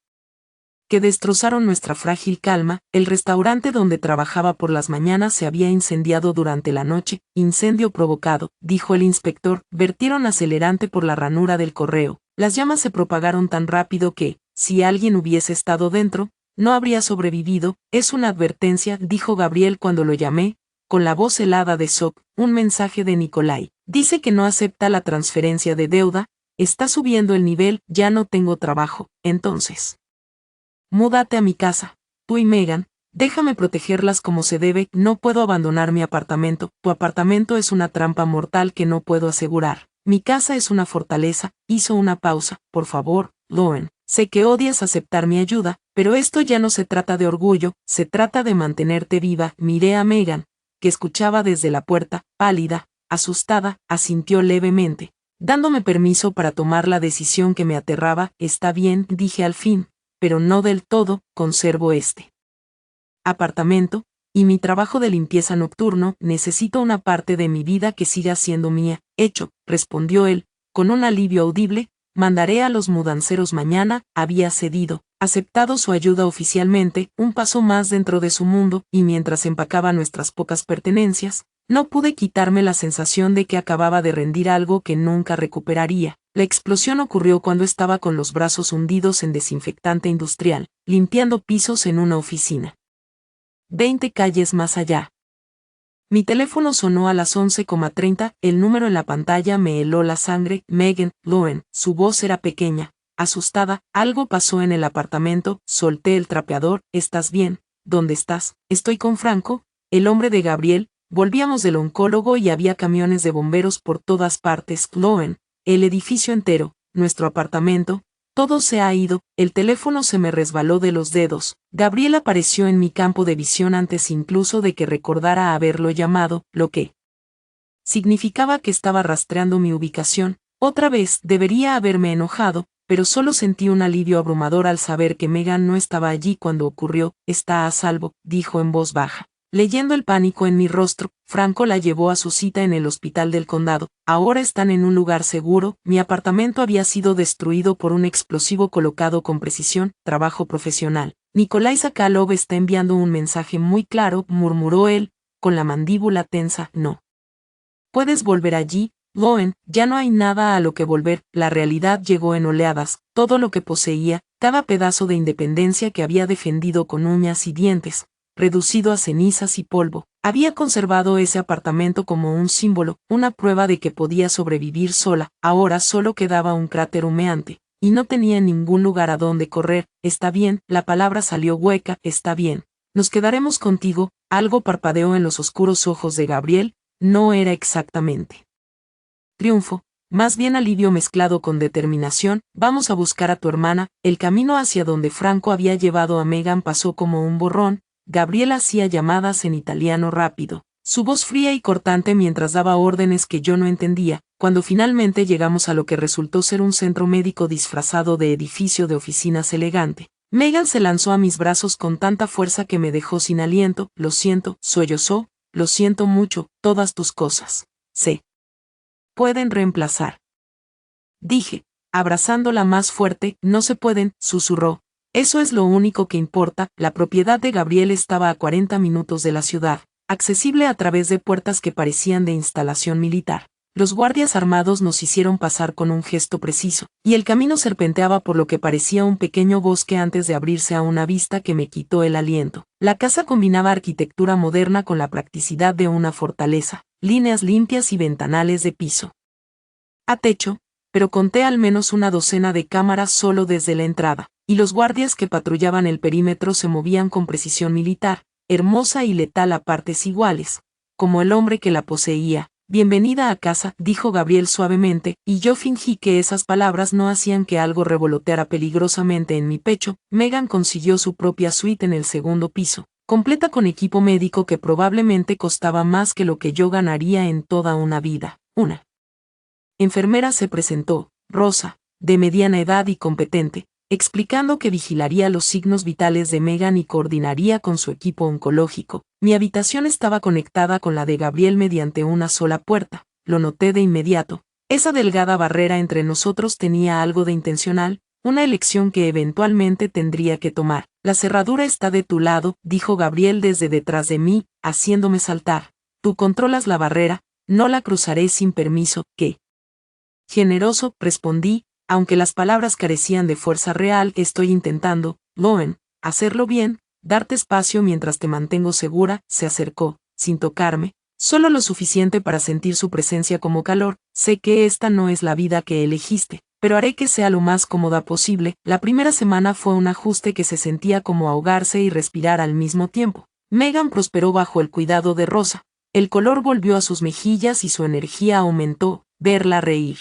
que destrozaron nuestra frágil calma. El restaurante donde trabajaba por las mañanas se había incendiado durante la noche. Incendio provocado, dijo el inspector. Vertieron acelerante por la ranura del correo. Las llamas se propagaron tan rápido que, si alguien hubiese estado dentro, no habría sobrevivido. Es una advertencia, dijo Gabriel cuando lo llamé, con la voz helada de shock. Un mensaje de Nikolai. Dice que no acepta la transferencia de deuda, está subiendo el nivel. Ya no tengo trabajo. Entonces, múdate a mi casa, tú y Megan, déjame protegerlas como se debe. No puedo abandonar mi apartamento. Tu apartamento es una trampa mortal que no puedo asegurar. Mi casa es una fortaleza. Hizo una pausa. Por favor, Loen, sé que odias aceptar mi ayuda, pero esto ya no se trata de orgullo, se trata de mantenerte viva. Miré a Megan, que escuchaba desde la puerta, pálida, asustada, asintió levemente, dándome permiso para tomar la decisión que me aterraba. Está bien, dije al fin, pero no del todo. Conservo este apartamento y mi trabajo de limpieza nocturno. Necesito una parte de mi vida que siga siendo mía. Hecho, respondió él, con un alivio audible. Mandaré a los mudanceros mañana. Había cedido, aceptado su ayuda oficialmente, un paso más dentro de su mundo, y mientras empacaba nuestras pocas pertenencias, no pude quitarme la sensación de que acababa de rendir algo que nunca recuperaría. La explosión ocurrió cuando estaba con los brazos hundidos en desinfectante industrial, limpiando pisos en una oficina 20 calles más allá. Mi teléfono sonó a las 11:30, el número en la pantalla me heló la sangre. Megan, Loen, su voz era pequeña, asustada. Algo pasó en el apartamento. Solté el trapeador. ¿Estás bien? ¿Dónde estás? Estoy con Franco, el hombre de Gabriel. Volvíamos del oncólogo y había camiones de bomberos por todas partes. Loen, el edificio entero, nuestro apartamento, todo se ha ido. El teléfono se me resbaló de los dedos. Gabriel apareció en mi campo de visión antes incluso de que recordara haberlo llamado, lo que significaba que estaba rastreando mi ubicación. Otra vez, debería haberme enojado, pero solo sentí un alivio abrumador al saber que Megan no estaba allí cuando ocurrió. Está a salvo, dijo en voz baja, leyendo el pánico en mi rostro. Franco la llevó a su cita en el hospital del condado. Ahora están en un lugar seguro. Mi apartamento había sido destruido por un explosivo colocado con precisión. Trabajo profesional. Nikolai Sokolov está enviando un mensaje muy claro, murmuró él, con la mandíbula tensa. No. Puedes volver allí, Loen, ya no hay nada a lo que volver. La realidad llegó en oleadas. Todo lo que poseía, cada pedazo de independencia que había defendido con uñas y dientes, reducido a cenizas y polvo. Había conservado ese apartamento como un símbolo, una prueba de que podía sobrevivir sola. Ahora solo quedaba un cráter humeante, y no tenía ningún lugar a donde correr. Está bien, la palabra salió hueca, está bien. Nos quedaremos contigo. Algo parpadeó en los oscuros ojos de Gabriel. No era exactamente triunfo, más bien alivio mezclado con determinación. Vamos a buscar a tu hermana. El camino hacia donde Franco había llevado a Megan pasó como un borrón. Gabriel hacía llamadas en italiano rápido, su voz fría y cortante mientras daba órdenes que yo no entendía. Cuando finalmente llegamos a lo que resultó ser un centro médico disfrazado de edificio de oficinas elegante, Megan se lanzó a mis brazos con tanta fuerza que me dejó sin aliento. Lo siento, sollozó, lo siento mucho, todas tus cosas se pueden reemplazar. Dije, abrazándola más fuerte. No se pueden, susurró. Eso es lo único que importa. La propiedad de Gabriel estaba a 40 minutos de la ciudad, accesible a través de puertas que parecían de instalación militar. Los guardias armados nos hicieron pasar con un gesto preciso, y el camino serpenteaba por lo que parecía un pequeño bosque antes de abrirse a una vista que me quitó el aliento. La casa combinaba arquitectura moderna con la practicidad de una fortaleza, líneas limpias y ventanales de piso a techo, pero conté al menos una docena de cámaras solo desde la entrada, y los guardias que patrullaban el perímetro se movían con precisión militar, hermosa y letal a partes iguales, como el hombre que la poseía. Bienvenida a casa, dijo Gabriel suavemente, y yo fingí que esas palabras no hacían que algo revoloteara peligrosamente en mi pecho. Megan consiguió su propia suite en el segundo piso, completa con equipo médico que probablemente costaba más que lo que yo ganaría en toda una vida. Una enfermera se presentó, rosa, de mediana edad y competente, explicando que vigilaría los signos vitales de Megan y coordinaría con su equipo oncológico. Mi habitación estaba conectada con la de Gabriel mediante una sola puerta. Lo noté de inmediato. Esa delgada barrera entre nosotros tenía algo de intencional, una elección que eventualmente tendría que tomar. La cerradura está de tu lado, dijo Gabriel desde detrás de mí, haciéndome saltar. Tú controlas la barrera, no la cruzaré sin permiso. ¿Qué? Generoso, respondí, aunque las palabras carecían de fuerza real. Estoy intentando, Loen, hacerlo bien, darte espacio mientras te mantengo segura. Se acercó, sin tocarme, solo lo suficiente para sentir su presencia como calor. Sé que esta no es la vida que elegiste, pero haré que sea lo más cómoda posible. La primera semana fue un ajuste que se sentía como ahogarse y respirar al mismo tiempo. Megan prosperó bajo el cuidado de Rosa. El color volvió a sus mejillas y su energía aumentó. Verla reír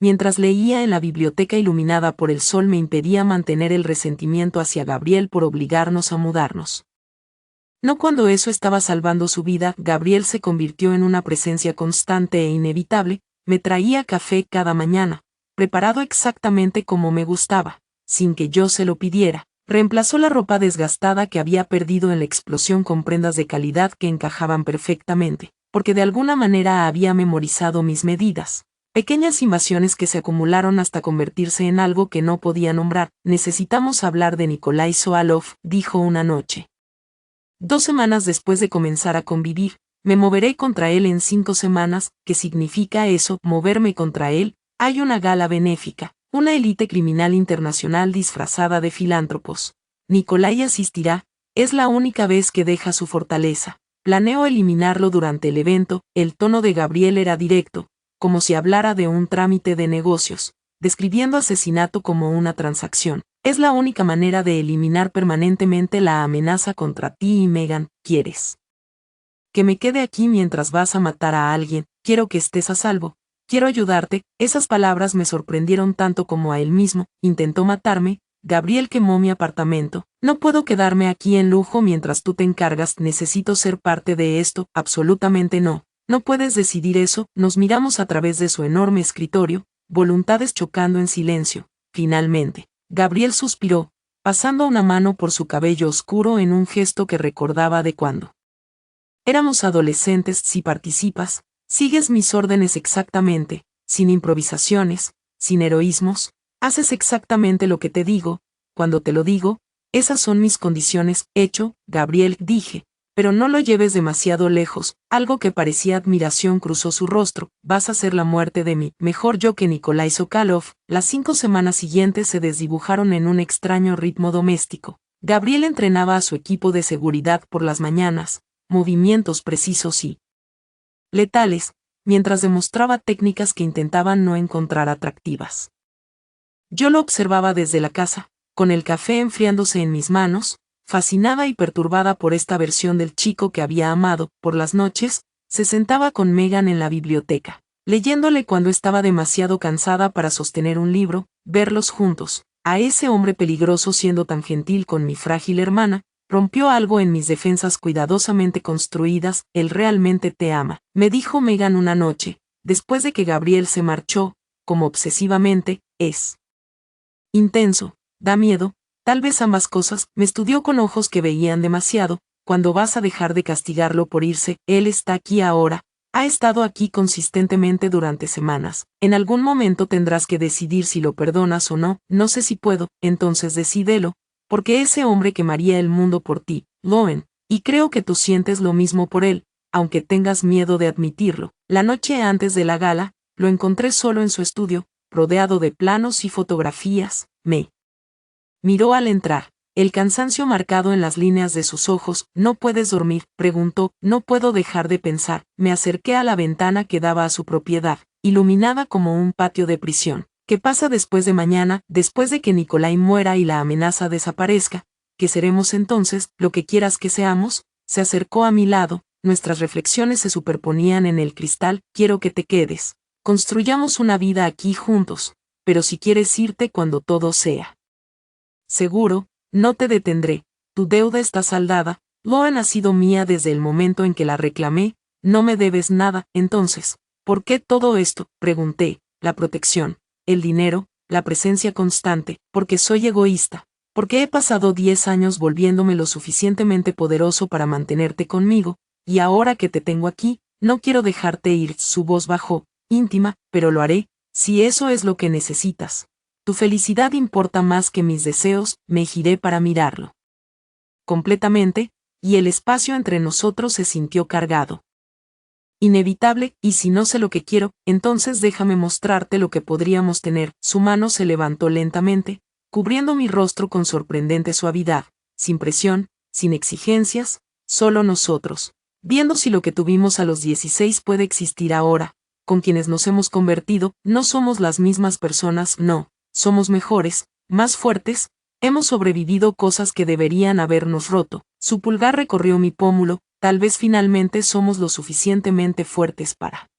mientras leía en la biblioteca iluminada por el sol me impedía mantener el resentimiento hacia Gabriel por obligarnos a mudarnos. No cuando eso estaba salvando su vida. Gabriel se convirtió en una presencia constante e inevitable. Me traía café cada mañana, preparado exactamente como me gustaba, sin que yo se lo pidiera. Reemplazó la ropa desgastada que había perdido en la explosión con prendas de calidad que encajaban perfectamente, porque de alguna manera había memorizado mis medidas. Pequeñas invasiones que se acumularon hasta convertirse en algo que no podía nombrar. Necesitamos hablar de Nikolai Sokolov, dijo una noche. 2 semanas después de comenzar a convivir, me moveré contra él en 5 semanas. ¿Qué significa eso, moverme contra él? Hay una gala benéfica, una élite criminal internacional disfrazada de filántropos. Nikolai asistirá, es la única vez que deja su fortaleza. Planeo eliminarlo durante el evento. El tono de Gabriel era directo, como si hablara de un trámite de negocios, describiendo asesinato como una transacción. Es la única manera de eliminar permanentemente la amenaza contra ti y Megan. ¿Quieres que me quede aquí mientras vas a matar a alguien? Quiero que estés a salvo. Quiero ayudarte. Esas palabras me sorprendieron tanto como a él mismo. Intentó matarme. Gabriel quemó mi apartamento. No puedo quedarme aquí en lujo mientras tú te encargas. Necesito ser parte de esto. Absolutamente no. No puedes decidir eso. Nos miramos a través de su enorme escritorio, voluntades chocando en silencio. Finalmente, Gabriel suspiró, pasando una mano por su cabello oscuro en un gesto que recordaba de cuando Éramos adolescentes. Si participas, sigues mis órdenes exactamente, sin improvisaciones, sin heroísmos, haces exactamente lo que te digo, cuando te lo digo, esas son mis condiciones. Hecho, Gabriel, dije, pero no lo lleves demasiado lejos. Algo que parecía admiración cruzó su rostro. Vas a ser la muerte de mí, mejor yo que Nikolai Sokolov. Las 5 semanas siguientes se desdibujaron en un extraño ritmo doméstico. Gabriel entrenaba a su equipo de seguridad por las mañanas, movimientos precisos y letales, mientras demostraba técnicas que intentaban no encontrar atractivas. Yo lo observaba desde la casa, con el café enfriándose en mis manos, fascinada y perturbada por esta versión del chico que había amado. Por las noches, se sentaba con Megan en la biblioteca, leyéndole cuando estaba demasiado cansada para sostener un libro, verlos juntos. A ese hombre peligroso siendo tan gentil con mi frágil hermana, rompió algo en mis defensas cuidadosamente construidas. Él realmente te ama, me dijo Megan una noche, después de que Gabriel se marchó, como obsesivamente, es intenso, da miedo, tal vez ambas cosas. Me estudió con ojos que veían demasiado. ¿Cuándo vas a dejar de castigarlo por irse? Él está aquí ahora, ha estado aquí consistentemente durante semanas. En algún momento tendrás que decidir si lo perdonas o no. No sé si puedo, entonces decídelo, porque ese hombre quemaría el mundo por ti, Loen, y creo que tú sientes lo mismo por él, aunque tengas miedo de admitirlo. La noche antes de la gala, lo encontré solo en su estudio, rodeado de planos y fotografías. Me miró al entrar, el cansancio marcado en las líneas de sus ojos. ¿No puedes dormir?, preguntó. No puedo dejar de pensar. Me acerqué a la ventana que daba a su propiedad, iluminada como un patio de prisión. ¿Qué pasa después de mañana, después de que Nikolai muera y la amenaza desaparezca? ¿Qué seremos entonces? Lo que quieras que seamos. Se acercó a mi lado, nuestras reflexiones se superponían en el cristal. Quiero que te quedes. Construyamos una vida aquí juntos, pero si quieres irte cuando todo sea seguro, no te detendré. Tu deuda está saldada. Loan ha sido mía desde el momento en que la reclamé. No me debes nada. Entonces, ¿por qué todo esto?, pregunté. La protección, el dinero, la presencia constante, porque soy egoísta, porque he pasado 10 años volviéndome lo suficientemente poderoso para mantenerte conmigo, y ahora que te tengo aquí, no quiero dejarte ir. Su voz bajó, íntima, pero lo haré, si eso es lo que necesitas. Tu felicidad importa más que mis deseos. Me giré para mirarlo completamente, y el espacio entre nosotros se sintió cargado. Inevitable. Y si no sé lo que quiero, entonces déjame mostrarte lo que podríamos tener. Su mano se levantó lentamente, cubriendo mi rostro con sorprendente suavidad, sin presión, sin exigencias, solo nosotros, viendo si lo que tuvimos a los 16 puede existir ahora. Con quienes nos hemos convertido, no somos las mismas personas. No. Somos mejores, más fuertes, hemos sobrevivido cosas que deberían habernos roto. Su pulgar recorrió mi pómulo. Tal vez finalmente somos lo suficientemente fuertes para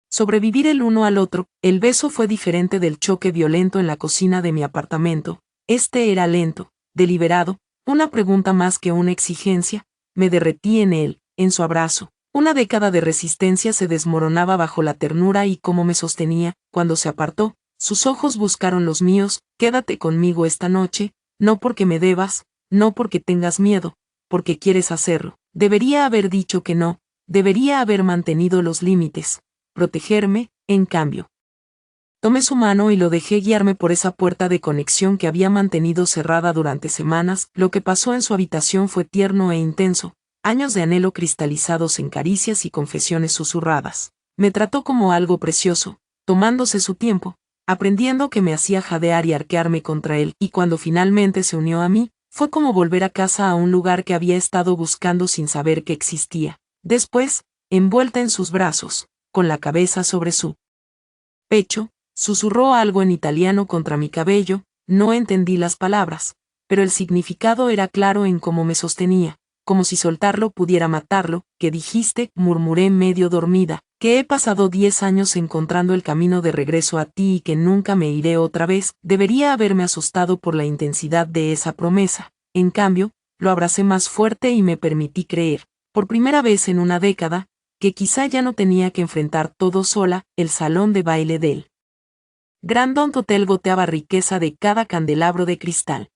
sobrevivir el uno al otro. El beso fue diferente del choque violento en la cocina de mi apartamento. Este era lento, deliberado, una pregunta más que una exigencia. Me derretí en él, en su abrazo. Una década de resistencia se desmoronaba bajo la ternura y cómo me sostenía. Cuando se apartó, sus ojos buscaron los míos. Quédate conmigo esta noche, no porque me debas, no porque tengas miedo, porque quieres hacerlo. Debería haber dicho que no, debería haber mantenido los límites, protegerme. En cambio, tomé su mano y lo dejé guiarme por esa puerta de conexión que había mantenido cerrada durante semanas. Lo que pasó en su habitación fue tierno e intenso, años de anhelo cristalizados en caricias y confesiones susurradas. Me trató como algo precioso, tomándose su tiempo, aprendiendo que me hacía jadear y arquearme contra él, y cuando finalmente se unió a mí, fue como volver a casa, a un lugar que había estado buscando sin saber que existía. Después, envuelta en sus brazos, con la cabeza sobre su pecho, susurró algo en italiano contra mi cabello. No entendí las palabras, pero el significado era claro en cómo me sostenía, como si soltarlo pudiera matarlo. ¿Qué dijiste?, murmuré medio dormida. Que he pasado 10 años encontrando el camino de regreso a ti y que nunca me iré otra vez. Debería haberme asustado por la intensidad de esa promesa. En cambio, lo abracé más fuerte y me permití creer, por primera vez en una década, que quizá ya no tenía que enfrentar todo sola. El salón de baile del Grand Hotel goteaba riqueza de cada candelabro de cristal.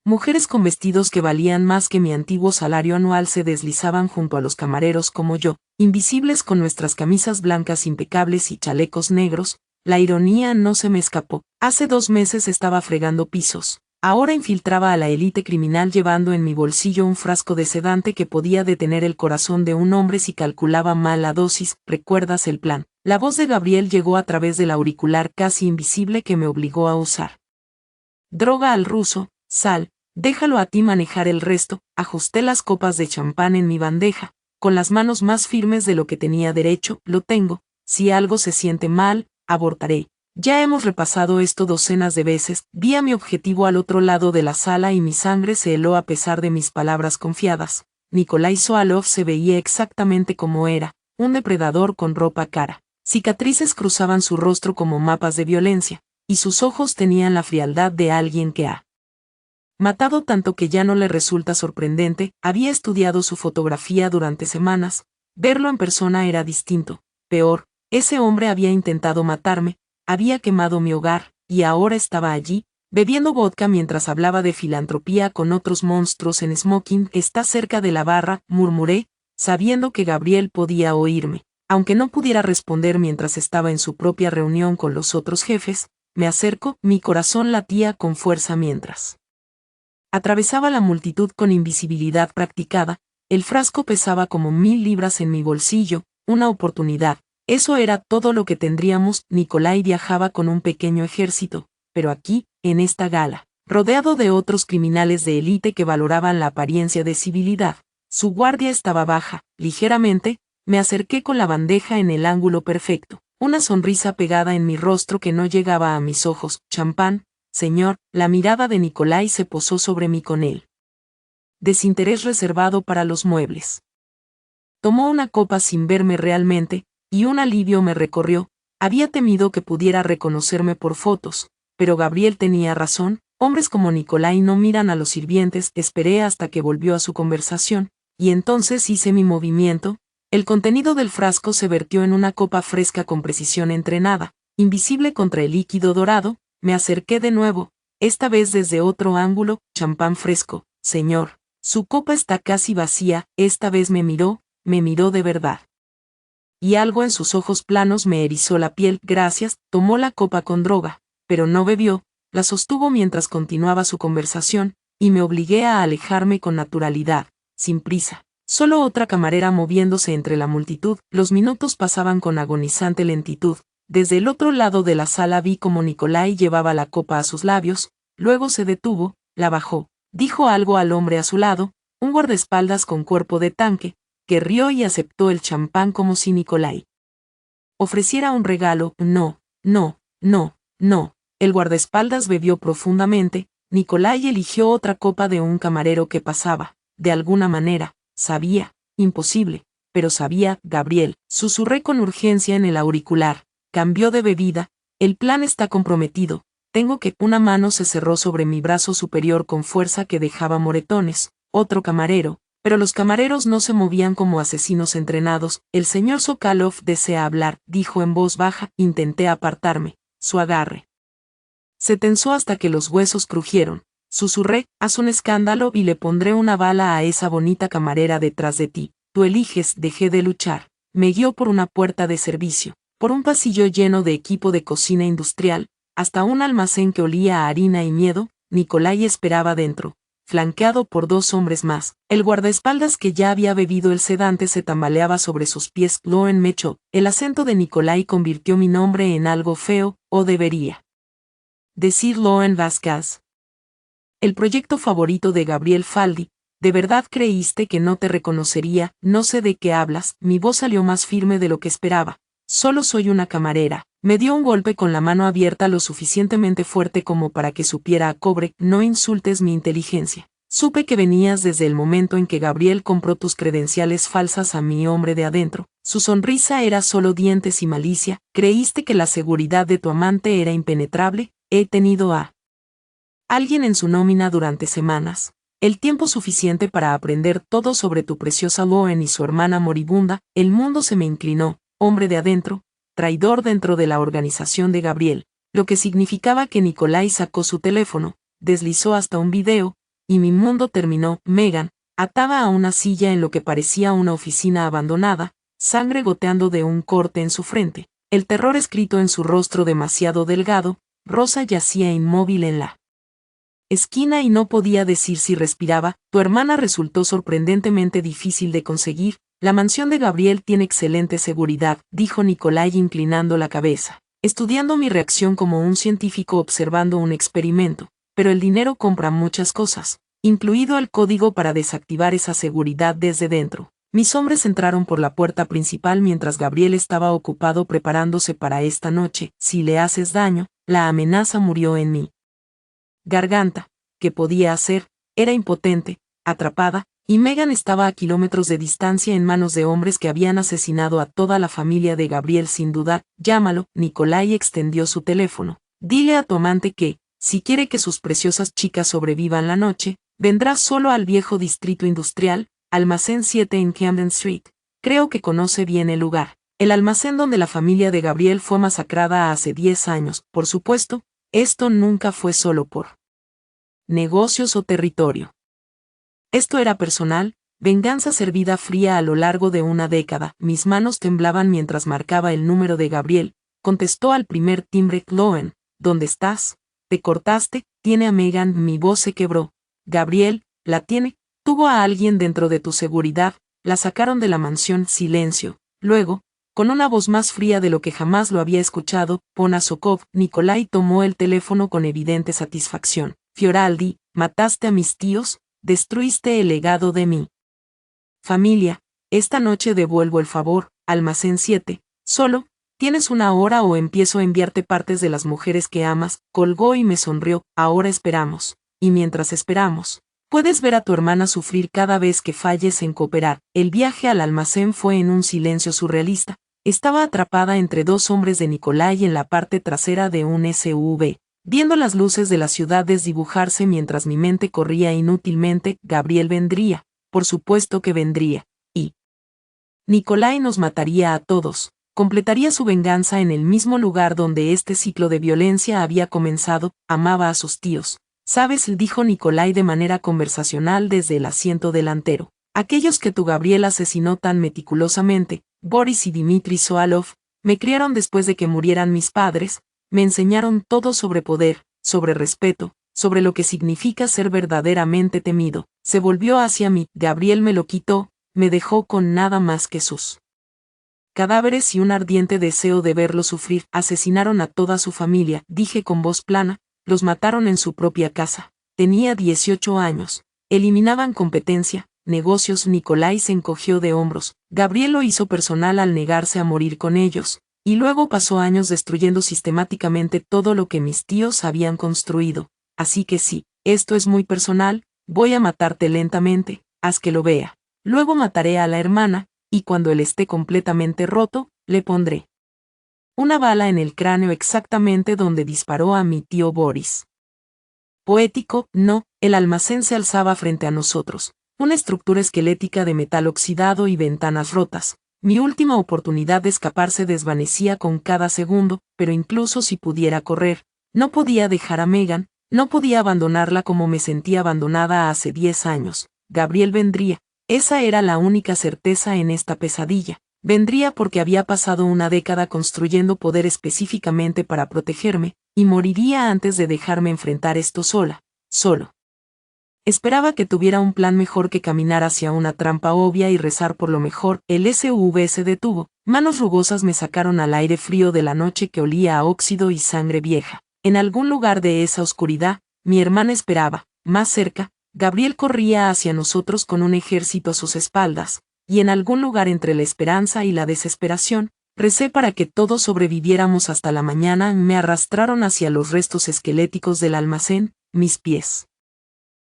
Mujeres con vestidos que valían más que mi antiguo salario anual se deslizaban junto a los camareros como yo, invisibles con nuestras camisas blancas impecables y chalecos negros. La ironía no se me escapó. Hace 2 meses estaba fregando pisos. Ahora infiltraba a la élite criminal llevando en mi bolsillo un frasco de sedante que podía detener el corazón de un hombre si calculaba mal la dosis. ¿Recuerdas el plan? La voz de Gabriel llegó a través del auricular casi invisible que me obligó a usar. Droga al ruso, sal. Déjalo a ti manejar el resto. Ajusté las copas de champán en mi bandeja, con las manos más firmes de lo que tenía derecho. Lo tengo. Si algo se siente mal, abortaré. Ya hemos repasado esto docenas de veces. Vi a mi objetivo al otro lado de la sala y mi sangre se heló a pesar de mis palabras confiadas. Nikolai Soalov se veía exactamente como era, un depredador con ropa cara. Cicatrices cruzaban su rostro como mapas de violencia, y sus ojos tenían la frialdad de alguien que ha matado tanto que ya no le resulta sorprendente. Había estudiado su fotografía durante semanas. Verlo en persona era distinto. Peor, ese hombre había intentado matarme, había quemado mi hogar, y ahora estaba allí, bebiendo vodka mientras hablaba de filantropía con otros monstruos en smoking. Está cerca de la barra, murmuré, sabiendo que Gabriel podía oírme. Aunque no pudiera responder mientras estaba en su propia reunión con los otros jefes, me acerco, mi corazón latía con fuerza mientras atravesaba la multitud con invisibilidad practicada. El frasco pesaba como 1000 libras en mi bolsillo, una oportunidad. Eso era todo lo que tendríamos. Nikolai viajaba con un pequeño ejército, pero aquí, en esta gala, rodeado de otros criminales de élite que valoraban la apariencia de civilidad, su guardia estaba baja. Ligeramente, me acerqué con la bandeja en el ángulo perfecto, una sonrisa pegada en mi rostro que no llegaba a mis ojos. Champán, señor. La mirada de Nikolai se posó sobre mí con él desinterés reservado para los muebles. Tomó una copa sin verme realmente, y un alivio me recorrió. Había temido que pudiera reconocerme por fotos, pero Gabriel tenía razón, hombres como Nikolai no miran a los sirvientes. Esperé hasta que volvió a su conversación, y entonces hice mi movimiento. El contenido del frasco se vertió en una copa fresca con precisión entrenada, invisible contra el líquido dorado. Me acerqué de nuevo, esta vez desde otro ángulo. Champán fresco, señor. Su copa está casi vacía. Esta vez me miró de verdad. Y algo en sus ojos planos me erizó la piel. Gracias. Tomó la copa con droga, pero no bebió, la sostuvo mientras continuaba su conversación, y me obligué a alejarme con naturalidad, sin prisa. Solo otra camarera moviéndose entre la multitud. Los minutos pasaban con agonizante lentitud. Desde el otro lado de la sala vi cómo Nikolai llevaba la copa a sus labios, luego se detuvo, la bajó, dijo algo al hombre a su lado, un guardaespaldas con cuerpo de tanque, que rió y aceptó el champán como si Nikolai ofreciera un regalo. No, no, no, no. El guardaespaldas bebió profundamente. Nikolai eligió otra copa de un camarero que pasaba. De alguna manera, sabía, imposible, pero sabía. Gabriel, susurré con urgencia en el auricular. Cambió de bebida. El plan está comprometido. Tengo que... Una mano se cerró sobre mi brazo superior con fuerza que dejaba moretones. Otro camarero. Pero los camareros no se movían como asesinos entrenados. El señor Sokolov desea hablar, dijo en voz baja. Intenté apartarme. Su agarre se tensó hasta que los huesos crujieron. Susurré, haz un escándalo y le pondré una bala a esa bonita camarera detrás de ti. Tú eliges. Dejé de luchar. Me guió por una puerta de servicio, por un pasillo lleno de equipo de cocina industrial, hasta un almacén que olía a harina y miedo. Nikolai esperaba dentro, flanqueado por 2 hombres más. El guardaespaldas que ya había bebido el sedante se tambaleaba sobre sus pies. Loen me echó. El acento de Nikolai convirtió mi nombre en algo feo, o debería decir Loen Vázquez. El proyecto favorito de Gabriel Faldi. ¿De verdad creíste que no te reconocería? No sé de qué hablas. Mi voz salió más firme de lo que esperaba. Solo soy una camarera. Me dio un golpe con la mano abierta lo suficientemente fuerte como para que supiera a cobre. No insultes mi inteligencia. Supe que venías desde el momento en que Gabriel compró tus credenciales falsas a mi hombre de adentro. Su sonrisa era solo dientes y malicia. Creíste que la seguridad de tu amante era impenetrable. He tenido a alguien en su nómina durante semanas. El tiempo suficiente para aprender todo sobre tu preciosa Loen y su hermana moribunda. El mundo se me inclinó. Hombre de adentro, traidor dentro de la organización de Gabriel, lo que significaba que Nikolai sacó su teléfono, deslizó hasta un video, y mi mundo terminó. Megan, atada a una silla en lo que parecía una oficina abandonada, sangre goteando de un corte en su frente, el terror escrito en su rostro demasiado delgado. Rosa yacía inmóvil en la esquina y no podía decir si respiraba. Tu hermana resultó sorprendentemente difícil de conseguir. La mansión de Gabriel tiene excelente seguridad, dijo Nikolai inclinando la cabeza, estudiando mi reacción como un científico observando un experimento. Pero el dinero compra muchas cosas, incluido el código para desactivar esa seguridad desde dentro. Mis hombres entraron por la puerta principal mientras Gabriel estaba ocupado preparándose para esta noche. Si le haces daño, la amenaza murió en mi garganta. ¿Qué podía hacer? Era impotente, atrapada, y Megan estaba a kilómetros de distancia en manos de hombres que habían asesinado a toda la familia de Gabriel sin dudar. Llámalo. Nikolai extendió su teléfono. Dile a tu amante que, si quiere que sus preciosas chicas sobrevivan la noche, vendrá solo al viejo distrito industrial, Almacén 7 en Camden Street. Creo que conoce bien el lugar. El almacén donde la familia de Gabriel fue masacrada hace 10 años. Por supuesto, esto nunca fue solo por negocios o territorio. Esto era personal, venganza servida fría a lo largo de una década. Mis manos temblaban mientras marcaba el número de Gabriel. Contestó al primer timbre. Chloe, ¿dónde estás? Te cortaste. Tiene a Megan. Mi voz se quebró. Gabriel, ¿la tiene? Tuvo a alguien dentro de tu seguridad. La sacaron de la mansión. Silencio. Luego, con una voz más fría de lo que jamás lo había escuchado, Pona Sokov. Nikolai tomó el teléfono con evidente satisfacción. Fioraldi, ¿mataste a mis tíos? Destruiste el legado de mi familia. Esta noche devuelvo el favor. Almacén 7. Solo, ¿tienes una hora o empiezo a enviarte partes de las mujeres que amas? Colgó y me sonrió. Ahora esperamos. Y mientras esperamos, puedes ver a tu hermana sufrir cada vez que falles en cooperar. El viaje al almacén fue en un silencio surrealista. Estaba atrapada entre dos hombres de Nikolai en la parte trasera de un SUV, viendo las luces de la ciudad desdibujarse mientras mi mente corría inútilmente. Gabriel vendría, por supuesto que vendría, y Nikolai nos mataría a todos, completaría su venganza en el mismo lugar donde este ciclo de violencia había comenzado. Amaba a sus tíos. ¿Sabes?, dijo Nikolai de manera conversacional desde el asiento delantero. Aquellos que tu Gabriel asesinó tan meticulosamente, Boris y Dmitry Soalov, me criaron después de que murieran mis padres. Me enseñaron todo sobre poder, sobre respeto, sobre lo que significa ser verdaderamente temido. Se volvió hacia mí. Gabriel me lo quitó, me dejó con nada más que sus cadáveres y un ardiente deseo de verlo sufrir. Asesinaron a toda su familia, dije con voz plana. Los mataron en su propia casa. Tenía 18 años. Eliminaban competencia, negocios. Nikolai se encogió de hombros. Gabriel lo hizo personal al negarse a morir con ellos. Y luego pasó años destruyendo sistemáticamente todo lo que mis tíos habían construido. Así que sí, esto es muy personal. Voy a matarte lentamente, haz que lo vea. Luego mataré a la hermana, y cuando él esté completamente roto, le pondré una bala en el cráneo exactamente donde disparó a mi tío Boris. Poético, no. El almacén se alzaba frente a nosotros. Una estructura esquelética de metal oxidado y ventanas rotas. Mi última oportunidad de escapar se desvanecía con cada segundo, pero incluso si pudiera correr, no podía dejar a Megan, no podía abandonarla como me sentía abandonada hace 10 años. Gabriel vendría. Esa era la única certeza en esta pesadilla. Vendría porque había pasado una década construyendo poder específicamente para protegerme, y moriría antes de dejarme enfrentar esto sola, solo. Esperaba que tuviera un plan mejor que caminar hacia una trampa obvia y rezar por lo mejor. El SUV se detuvo. Manos rugosas me sacaron al aire frío de la noche que olía a óxido y sangre vieja. En algún lugar de esa oscuridad, mi hermana esperaba. Más cerca, Gabriel corría hacia nosotros con un ejército a sus espaldas, y en algún lugar entre la esperanza y la desesperación, recé para que todos sobreviviéramos hasta la mañana. Me arrastraron hacia los restos esqueléticos del almacén, mis pies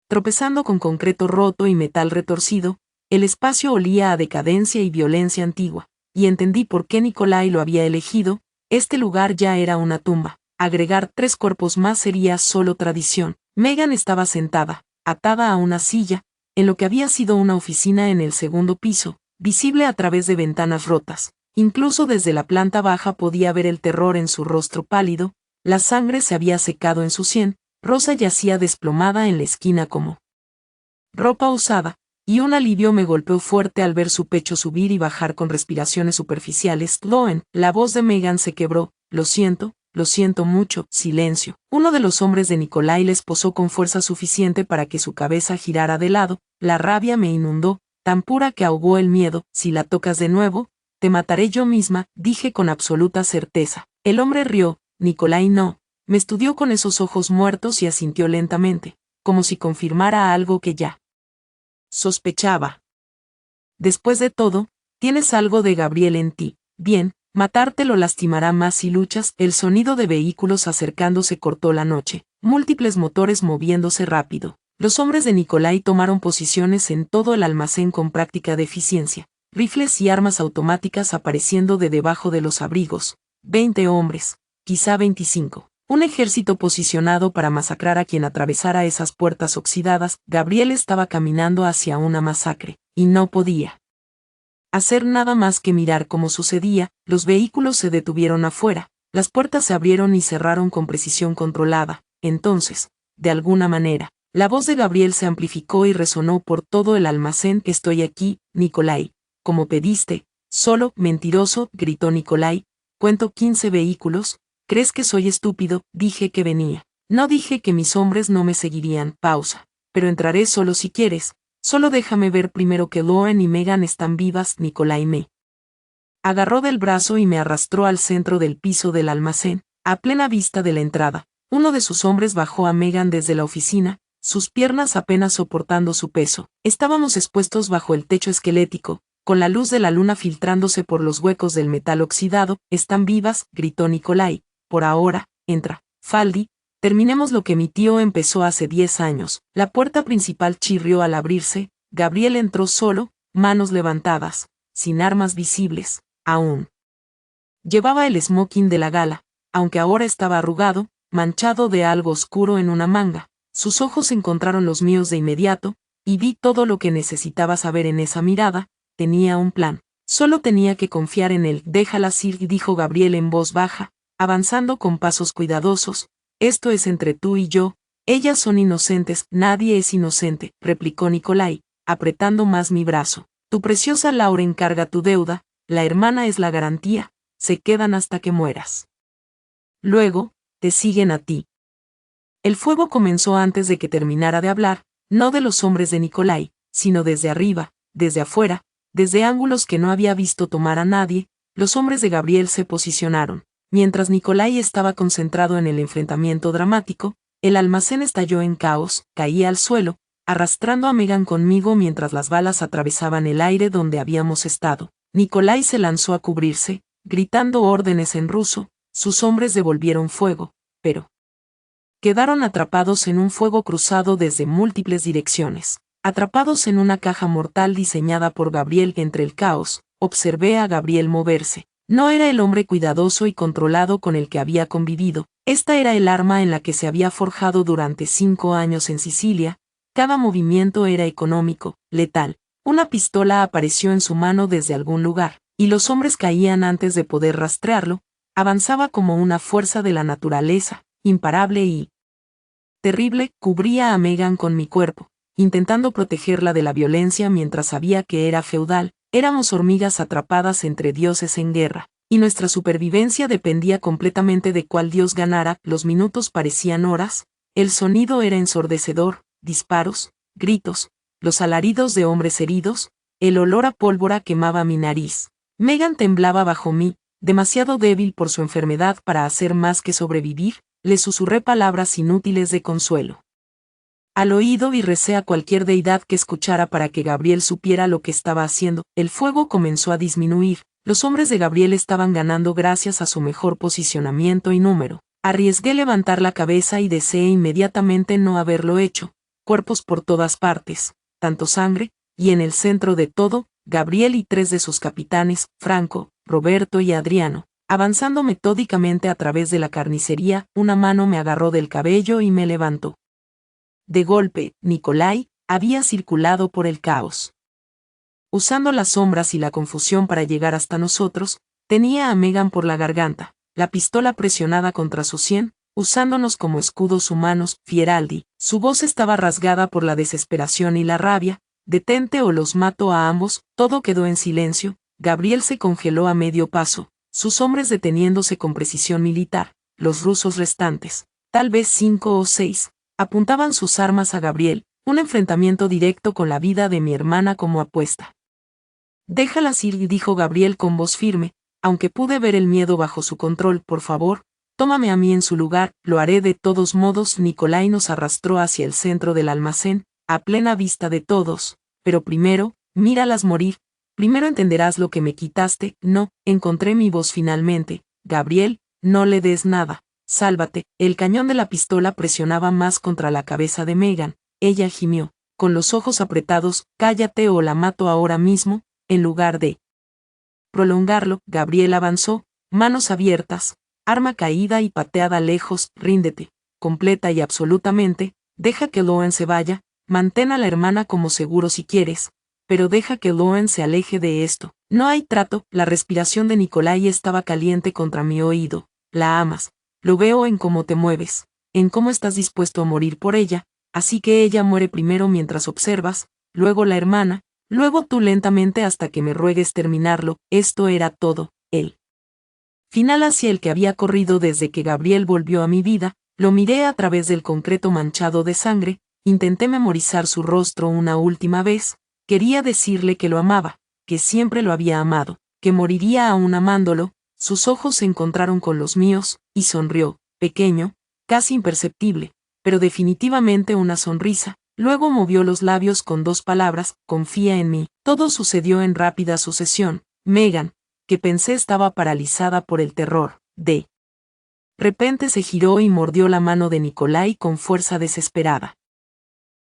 tropezando con concreto roto y metal retorcido. El espacio olía a decadencia y violencia antigua, y entendí por qué Nikolai lo había elegido. Este lugar ya era una tumba. Agregar 3 cuerpos más sería solo tradición. Megan estaba sentada, atada a una silla, en lo que había sido una oficina en el segundo piso, visible a través de ventanas rotas. Incluso desde la planta baja podía ver el terror en su rostro pálido. La sangre se había secado en su sien. Rosa yacía desplomada en la esquina como ropa usada, y un alivio me golpeó fuerte al ver su pecho subir y bajar con respiraciones superficiales. Loen, la voz de Megan se quebró. Lo siento mucho. Silencio. Uno de los hombres de Nikolai les posó con fuerza suficiente para que su cabeza girara de lado. La rabia me inundó, tan pura que ahogó el miedo. Si la tocas de nuevo, te mataré yo misma, dije con absoluta certeza. El hombre rió. Nikolai no. Me estudió con esos ojos muertos y asintió lentamente, como si confirmara algo que ya sospechaba. Después de todo, tienes algo de Gabriel en ti. Bien, matarte lo lastimará más si luchas. El sonido de vehículos acercándose cortó la noche, múltiples motores moviéndose rápido. Los hombres de Nikolai tomaron posiciones en todo el almacén con práctica de eficiencia, rifles y armas automáticas apareciendo de debajo de los abrigos. 20 hombres, quizá 25. Un ejército posicionado para masacrar a quien atravesara esas puertas oxidadas. Gabriel estaba caminando hacia una masacre, y no podía hacer nada más que mirar cómo sucedía. Los vehículos se detuvieron afuera, las puertas se abrieron y cerraron con precisión controlada. Entonces, de alguna manera, la voz de Gabriel se amplificó y resonó por todo el almacén. Estoy aquí, Nikolai, como pediste. Solo, mentiroso, gritó Nikolai. Cuento 15 vehículos. ¿Crees que soy estúpido? Dije que venía. No dije que mis hombres no me seguirían. Pausa. Pero entraré solo si quieres. Solo déjame ver primero que Loen y Megan están vivas. Nikolai me agarró del brazo y me arrastró al centro del piso del almacén, a plena vista de la entrada. Uno de sus hombres bajó a Megan desde la oficina, sus piernas apenas soportando su peso. Estábamos expuestos bajo el techo esquelético, con la luz de la luna filtrándose por los huecos del metal oxidado. Están vivas, gritó Nikolai. Por ahora, entra, Faldi, terminemos lo que mi tío empezó hace 10 años. La puerta principal chirrió al abrirse. Gabriel entró solo, manos levantadas, sin armas visibles, aún. Llevaba el smoking de la gala, aunque ahora estaba arrugado, manchado de algo oscuro en una manga. Sus ojos encontraron los míos de inmediato, y vi todo lo que necesitaba saber en esa mirada. Tenía un plan. Solo tenía que confiar en él. Déjalas ir, dijo Gabriel en voz baja, avanzando con pasos cuidadosos. Esto es entre tú y yo. Ellas son inocentes. Nadie es inocente, replicó Nikolai, apretando más mi brazo. Tu preciosa Lauren carga tu deuda, la hermana es la garantía, se quedan hasta que mueras. Luego, te siguen a ti. El fuego comenzó antes de que terminara de hablar, no de los hombres de Nikolai, sino desde arriba, desde afuera, desde ángulos que no había visto tomar a nadie. Los hombres de Gabriel se posicionaron. Mientras Nikolai estaba concentrado en el enfrentamiento dramático, el almacén estalló en caos. Caí al suelo, arrastrando a Megan conmigo mientras las balas atravesaban el aire donde habíamos estado. Nikolai se lanzó a cubrirse, gritando órdenes en ruso. Sus hombres devolvieron fuego, pero quedaron atrapados en un fuego cruzado desde múltiples direcciones. Atrapados en una caja mortal diseñada por Gabriel. Entre el caos, observé a Gabriel moverse. No era el hombre cuidadoso y controlado con el que había convivido. Esta era el arma en la que se había forjado durante 5 años en Sicilia. Cada movimiento era económico, letal. Una pistola apareció en su mano desde algún lugar, y los hombres caían antes de poder rastrearlo. Avanzaba como una fuerza de la naturaleza, imparable y terrible. Cubría a Megan con mi cuerpo, intentando protegerla de la violencia mientras sabía que era feudal. Éramos hormigas atrapadas entre dioses en guerra, y nuestra supervivencia dependía completamente de cuál dios ganara. Los minutos parecían horas, el sonido era ensordecedor, disparos, gritos, los alaridos de hombres heridos, el olor a pólvora quemaba mi nariz. Megan temblaba bajo mí, demasiado débil por su enfermedad para hacer más que sobrevivir. Le susurré palabras inútiles de consuelo al oído y recé a cualquier deidad que escuchara para que Gabriel supiera lo que estaba haciendo. El fuego comenzó a disminuir. Los hombres de Gabriel estaban ganando gracias a su mejor posicionamiento y número. Arriesgué levantar la cabeza y deseé inmediatamente no haberlo hecho. Cuerpos por todas partes, tanto sangre, y en el centro de todo, Gabriel y 3 de sus capitanes, Franco, Roberto y Adriano, avanzando metódicamente a través de la carnicería. Una mano me agarró del cabello y me levantó. De golpe, Nikolai había circulado por el caos. Usando las sombras y la confusión para llegar hasta nosotros, tenía a Megan por la garganta, la pistola presionada contra su sien. usándonos como escudos humanos. Fieraldi, su voz estaba rasgada por la desesperación y la rabia. Detente o los mato a ambos. Todo quedó en silencio. Gabriel se congeló a medio paso, sus hombres deteniéndose con precisión militar. Los rusos restantes, tal vez 5 o 6, apuntaban sus armas a Gabriel, un enfrentamiento directo con la vida de mi hermana como apuesta. Déjalas ir, dijo Gabriel con voz firme, aunque pude ver el miedo bajo su control. Por favor, tómame a mí en su lugar. Lo haré de todos modos. Nikolai nos arrastró hacia el centro del almacén, a plena vista de todos. Pero primero, míralas morir. Primero entenderás lo que me quitaste. No, encontré mi voz finalmente. Gabriel, no le des nada. Sálvate. El cañón de la pistola presionaba más contra la cabeza de Megan. Ella gimió, con los ojos apretados. Cállate o la mato ahora mismo. En lugar de prolongarlo, Gabriel avanzó, manos abiertas, arma caída y pateada lejos. Ríndete, completa y absolutamente. Deja que Loen se vaya. Mantén a la hermana como seguro si quieres, pero deja que Loen se aleje de esto. No hay trato. La respiración de Nikolai estaba caliente contra mi oído. La amas. Lo veo en cómo te mueves, en cómo estás dispuesto a morir por ella, así que ella muere primero mientras observas, luego la hermana, luego tú lentamente hasta que me ruegues terminarlo. Esto era todo, el final hacia el que había corrido desde que Gabriel volvió a mi vida. Lo miré a través del concreto manchado de sangre, intenté memorizar su rostro una última vez. Quería decirle que lo amaba, que siempre lo había amado, que moriría aún amándolo. Sus ojos se encontraron con los míos, y sonrió, pequeño, casi imperceptible, pero definitivamente una sonrisa. Luego movió los labios con 2 palabras: confía en mí. Todo sucedió en rápida sucesión. Megan, que pensé estaba paralizada por el terror, de repente se giró y mordió la mano de Nikolai con fuerza desesperada.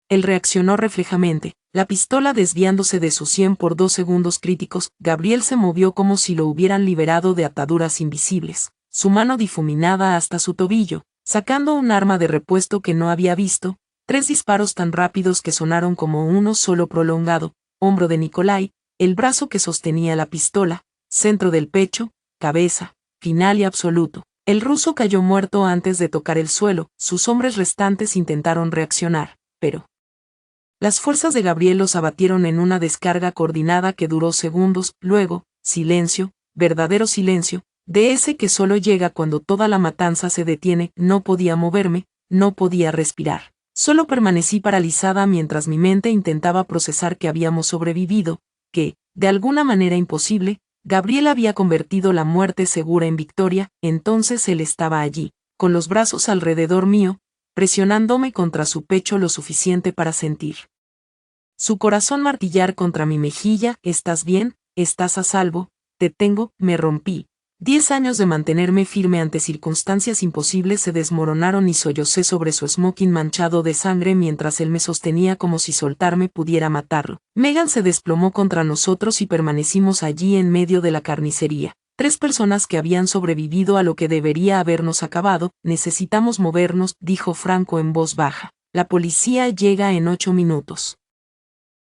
Él reaccionó reflejamente, la pistola desviándose de su sien por 2 segundos críticos. Gabriel se movió como si lo hubieran liberado de ataduras invisibles, su mano difuminada hasta su tobillo, sacando un arma de repuesto que no había visto. 3 disparos tan rápidos que sonaron como uno solo prolongado. Hombro de Nikolai, el brazo que sostenía la pistola, centro del pecho, cabeza, final y absoluto. El ruso cayó muerto antes de tocar el suelo. Sus hombres restantes intentaron reaccionar, pero las fuerzas de Gabriel los abatieron en una descarga coordinada que duró segundos. Luego, silencio, verdadero silencio, de ese que solo llega cuando toda la matanza se detiene. No podía moverme, no podía respirar. Solo permanecí paralizada mientras mi mente intentaba procesar que habíamos sobrevivido, que, de alguna manera imposible, Gabriel había convertido la muerte segura en victoria. Entonces él estaba allí, con los brazos alrededor mío, presionándome contra su pecho lo suficiente para sentir su corazón martillar contra mi mejilla. ¿Estás bien? ¿Estás a salvo? Te tengo. Me rompí. 10 años de mantenerme firme ante circunstancias imposibles se desmoronaron y sollocé sobre su smoking manchado de sangre mientras él me sostenía como si soltarme pudiera matarlo. Megan se desplomó contra nosotros y permanecimos allí en medio de la carnicería. 3 personas que habían sobrevivido a lo que debería habernos acabado. Necesitamos movernos, dijo Franco en voz baja. La policía llega en 8 minutos.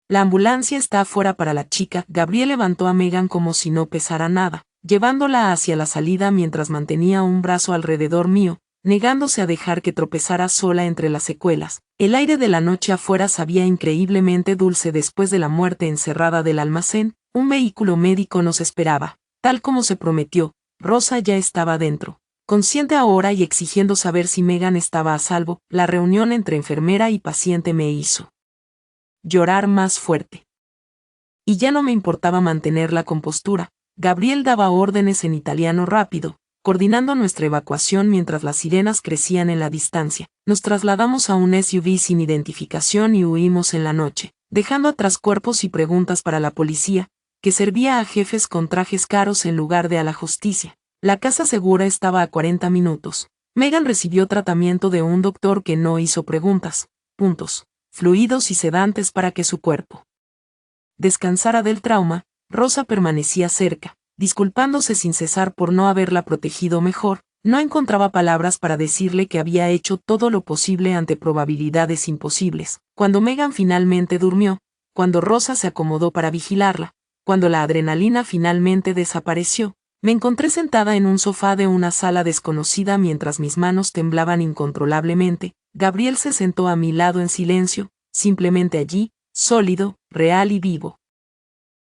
La ambulancia está afuera para la chica. Gabriel levantó a Megan como si no pesara nada, llevándola hacia la salida mientras mantenía un brazo alrededor mío, negándose a dejar que tropezara sola entre las secuelas. El aire de la noche afuera sabía increíblemente dulce después de la muerte encerrada del almacén. Un vehículo médico nos esperaba, tal como se prometió. Rosa ya estaba dentro, consciente ahora y exigiendo saber si Megan estaba a salvo. La reunión entre enfermera y paciente me hizo llorar más fuerte. Y ya no me importaba mantener la compostura. Gabriel daba órdenes en italiano rápido, coordinando nuestra evacuación mientras las sirenas crecían en la distancia. Nos trasladamos a un SUV sin identificación y huimos en la noche, dejando atrás cuerpos y preguntas para la policía, que servía a jefes con trajes caros en lugar de a la justicia. La casa segura estaba a 40 minutos. Megan recibió tratamiento de un doctor que no hizo preguntas, fluidos y sedantes para que su cuerpo descansara del trauma. Rosa permanecía cerca, disculpándose sin cesar por no haberla protegido mejor. No encontraba palabras para decirle que había hecho todo lo posible ante probabilidades imposibles. Cuando Megan finalmente durmió, cuando Rosa se acomodó para vigilarla, cuando la adrenalina finalmente desapareció, Me encontré sentada en un sofá de una sala desconocida mientras mis manos temblaban incontrolablemente. Gabriel se sentó a mi lado en silencio, simplemente allí, sólido, real y vivo.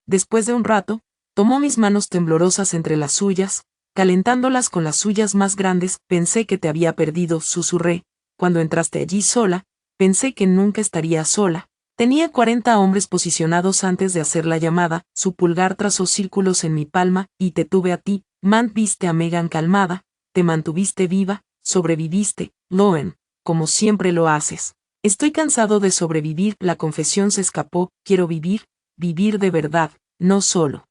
Después de un rato, tomó mis manos temblorosas entre las suyas, calentándolas con las suyas más grandes. Pensé que te había perdido, susurré. Cuando entraste allí sola, pensé que nunca estaría sola. Tenía 40 hombres posicionados antes de hacer la llamada, su pulgar trazó círculos en mi palma, y te tuve a ti. Mantuviste a Megan calmada, te mantuviste viva, sobreviviste, Loen, como siempre lo haces. Estoy cansado de sobrevivir, la confesión se escapó, quiero vivir, vivir de verdad, no solo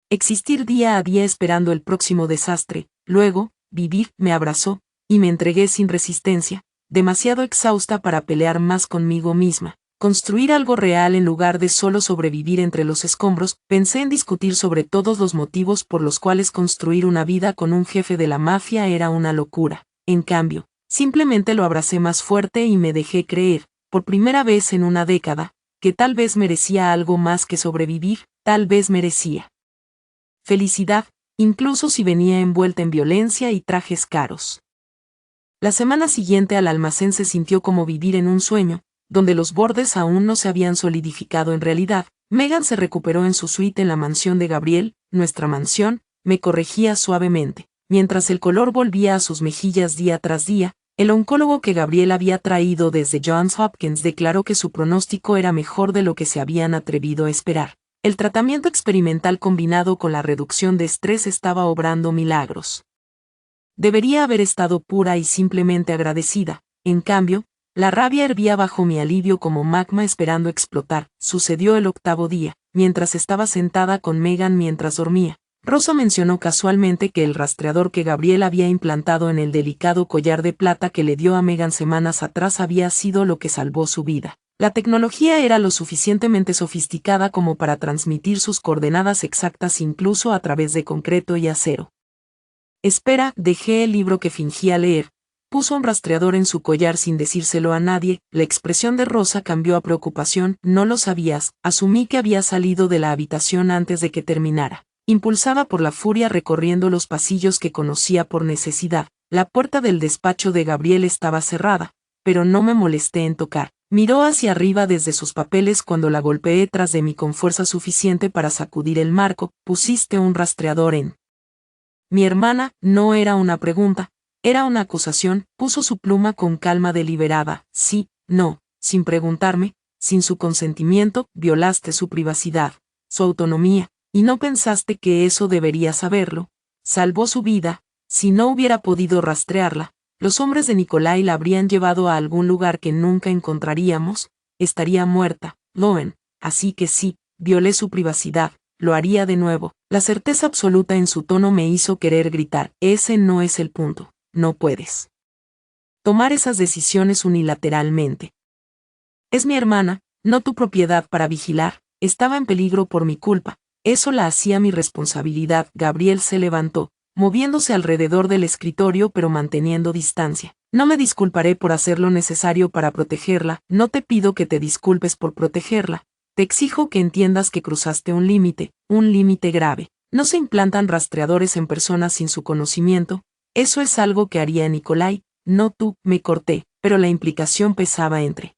existir día a día esperando el próximo desastre. Luego, vivir, me abrazó, y me entregué sin resistencia, demasiado exhausta para pelear más conmigo misma. Construir algo real en lugar de solo sobrevivir entre los escombros. Pensé en discutir sobre todos los motivos por los cuales construir una vida con un jefe de la mafia era una locura. En cambio, simplemente lo abracé más fuerte y me dejé creer, por primera vez en una década, que tal vez merecía algo más que sobrevivir, tal vez merecía felicidad, incluso si venía envuelta en violencia y trajes caros. La semana siguiente al almacén se sintió como vivir en un sueño, donde los bordes aún no se habían solidificado en realidad. Megan se recuperó en su suite en la mansión de Gabriel, nuestra mansión, me corregía suavemente. Mientras el color volvía a sus mejillas día tras día, el oncólogo que Gabriel había traído desde Johns Hopkins declaró que su pronóstico era mejor de lo que se habían atrevido a esperar. El tratamiento experimental combinado con la reducción de estrés estaba obrando milagros. Debería haber estado pura y simplemente agradecida. En cambio, la rabia hervía bajo mi alivio como magma esperando explotar. Sucedió el 8º día, mientras estaba sentada con Megan mientras dormía. Rosa mencionó casualmente que el rastreador que Gabriel había implantado en el delicado collar de plata que le dio a Megan semanas atrás había sido lo que salvó su vida. La tecnología era lo suficientemente sofisticada como para transmitir sus coordenadas exactas incluso a través de concreto y acero. Espera, dejé el libro que fingía leer. Puso un rastreador en su collar sin decírselo a nadie. La expresión de Rosa cambió a preocupación. No lo sabías, asumí que había salido de la habitación antes de que terminara. Impulsada por la furia recorriendo los pasillos que conocía por necesidad. La puerta del despacho de Gabriel estaba cerrada, pero no me molesté en tocar. Miró hacia arriba desde sus papeles cuando la golpeé tras de mí con fuerza suficiente para sacudir el marco. Pusiste un rastreador en mi hermana. No era una pregunta, era una acusación. Puso su pluma con calma deliberada. Sí, no, sin preguntarme, sin su consentimiento. Violaste su privacidad, su autonomía, y no pensaste que eso debería saberlo. Salvó su vida. Si no hubiera podido rastrearla, los hombres de Nikolai la habrían llevado a algún lugar que nunca encontraríamos. Estaría muerta, Loen. Así que sí, violé su privacidad. Lo haría de nuevo. La certeza absoluta en su tono me hizo querer gritar. Ese no es el punto. No puedes tomar esas decisiones unilateralmente. Es mi hermana, no tu propiedad para vigilar. Estaba en peligro por mi culpa. Eso la hacía mi responsabilidad. Gabriel se levantó, moviéndose alrededor del escritorio pero manteniendo distancia. No me disculparé por hacer lo necesario para protegerla. No te pido que te disculpes por protegerla. Te exijo que entiendas que cruzaste un límite grave. No se implantan rastreadores en personas sin su conocimiento. Eso es algo que haría Nikolai, no tú. Me corté, pero la implicación pesaba entre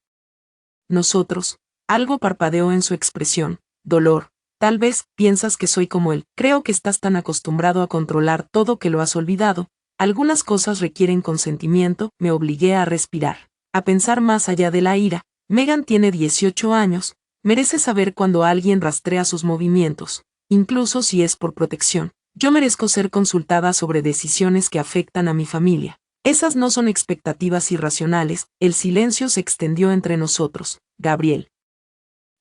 nosotros. Algo parpadeó en su expresión. Dolor. Tal vez piensas que soy como él. Creo que estás tan acostumbrado a controlar todo que lo has olvidado. Algunas cosas requieren consentimiento. Me obligué a respirar, a pensar más allá de la ira. Megan tiene 18 años. Merece saber cuando alguien rastrea sus movimientos, incluso si es por protección. Yo merezco ser consultada sobre decisiones que afectan a mi familia. Esas no son expectativas irracionales. El silencio se extendió entre nosotros. Gabriel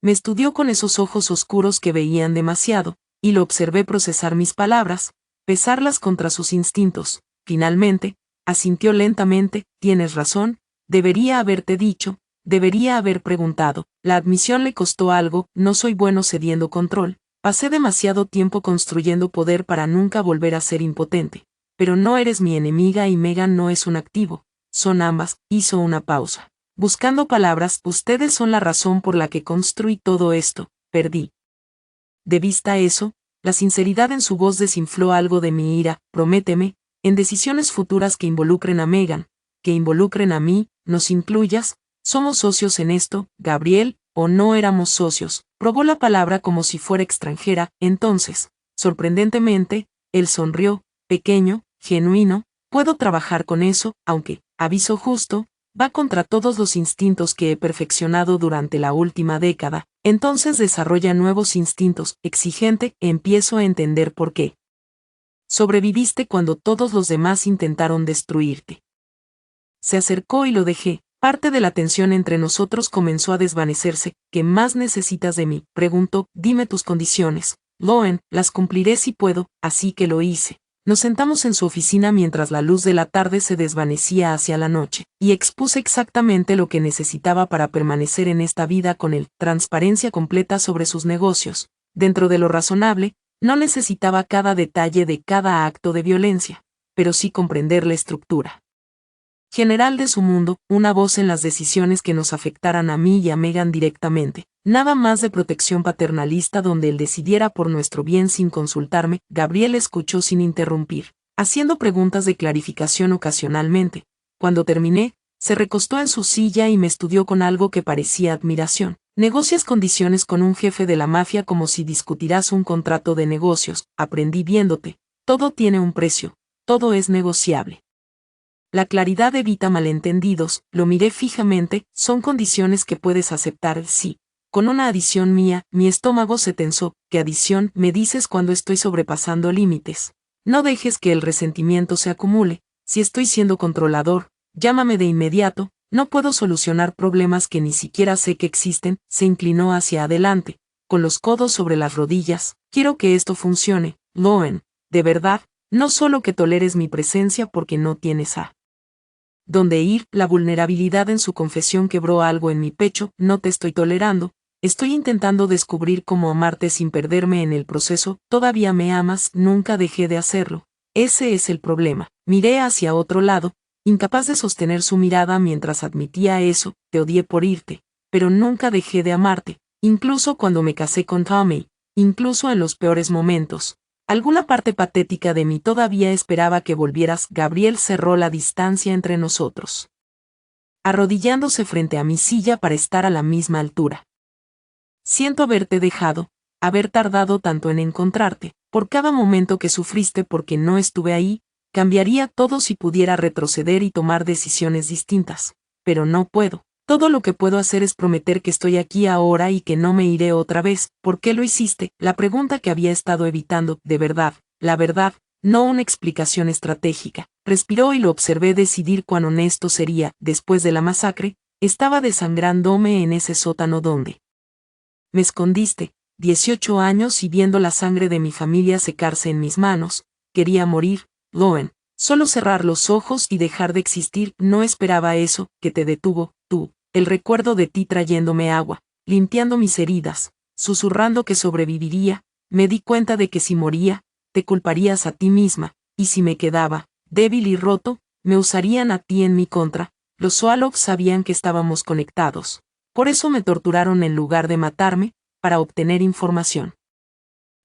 me estudió con esos ojos oscuros que veían demasiado, y lo observé procesar mis palabras, pesarlas contra sus instintos. Finalmente, asintió lentamente. Tienes razón, debería haberte dicho. Debería haber preguntado. La admisión le costó algo. No soy bueno cediendo control. Pasé demasiado tiempo construyendo poder para nunca volver a ser impotente. Pero no eres mi enemiga y Megan no es un activo. Son ambas. Hizo una pausa. Buscando palabras. Ustedes son la razón por la que construí todo esto. Perdí de vista eso. La sinceridad en su voz desinfló algo de mi ira. Prométeme, en decisiones futuras que involucren a Megan, que involucren a mí, nos incluyas. ¿Somos socios en esto, Gabriel, o no éramos socios? Probó la palabra como si fuera extranjera. Entonces, sorprendentemente, él sonrió, pequeño, genuino. Puedo trabajar con eso, aunque, aviso justo, va contra todos los instintos que he perfeccionado durante la última década. Entonces desarrolla nuevos instintos. Exigente. Empiezo a entender por qué. Sobreviviste cuando todos los demás intentaron destruirte. Se acercó y lo dejé. Parte de la tensión entre nosotros comenzó a desvanecerse. ¿Qué más necesitas de mí? Preguntó. Dime tus condiciones. Loen, las cumpliré si puedo, así que lo hice. Nos sentamos en su oficina mientras la luz de la tarde se desvanecía hacia la noche, y expuse exactamente lo que necesitaba para permanecer en esta vida con él. Transparencia completa sobre sus negocios. Dentro de lo razonable, no necesitaba cada detalle de cada acto de violencia, pero sí comprender la estructura general de su mundo, una voz en las decisiones que nos afectaran a mí y a Megan directamente. Nada más de protección paternalista donde él decidiera por nuestro bien sin consultarme. Gabriel escuchó sin interrumpir, haciendo preguntas de clarificación ocasionalmente. Cuando terminé, se recostó en su silla y me estudió con algo que parecía admiración. Negocias condiciones con un jefe de la mafia como si discutirás un contrato de negocios. Aprendí viéndote. Todo tiene un precio. Todo es negociable. La claridad evita malentendidos. Lo miré fijamente. Son condiciones que puedes aceptar, sí. Con una adición mía, mi estómago se tensó. ¿Qué adición? Me dices cuando estoy sobrepasando límites. No dejes que el resentimiento se acumule. Si estoy siendo controlador, llámame de inmediato. No puedo solucionar problemas que ni siquiera sé que existen. Se inclinó hacia adelante, con los codos sobre las rodillas. Quiero que esto funcione, Loen. De verdad, no solo que toleres mi presencia porque no tienes a dónde ir. La vulnerabilidad en su confesión quebró algo en mi pecho. No te estoy tolerando. Estoy intentando descubrir cómo amarte sin perderme en el proceso. Todavía me amas. Nunca dejé de hacerlo. Ese es el problema. Miré hacia otro lado, incapaz de sostener su mirada mientras admitía eso. Te odié por irte, pero nunca dejé de amarte, incluso cuando me casé con Tommy, incluso en los peores momentos. Alguna parte patética de mí todavía esperaba que volvieras. Gabriel cerró la distancia entre nosotros, arrodillándose frente a mi silla para estar a la misma altura. Siento haberte dejado, haber tardado tanto en encontrarte. Por cada momento que sufriste porque no estuve ahí, cambiaría todo si pudiera retroceder y tomar decisiones distintas. Pero no puedo. Todo lo que puedo hacer es prometer que estoy aquí ahora y que no me iré otra vez. ¿Por qué lo hiciste? La pregunta que había estado evitando. De verdad, la verdad, no una explicación estratégica. Respiró y lo observé decidir cuán honesto sería. Después de la masacre, estaba desangrándome en ese sótano donde me escondiste, 18 años y viendo la sangre de mi familia secarse en mis manos. Quería morir, Loen. Solo cerrar los ojos y dejar de existir. No esperaba eso, que te detuvo, tú. El recuerdo de ti trayéndome agua, limpiando mis heridas, susurrando que sobreviviría. Me di cuenta de que si moría, te culparías a ti misma, y si me quedaba, débil y roto, me usarían a ti en mi contra. Los Swallows sabían que estábamos conectados. Por eso me torturaron en lugar de matarme, para obtener información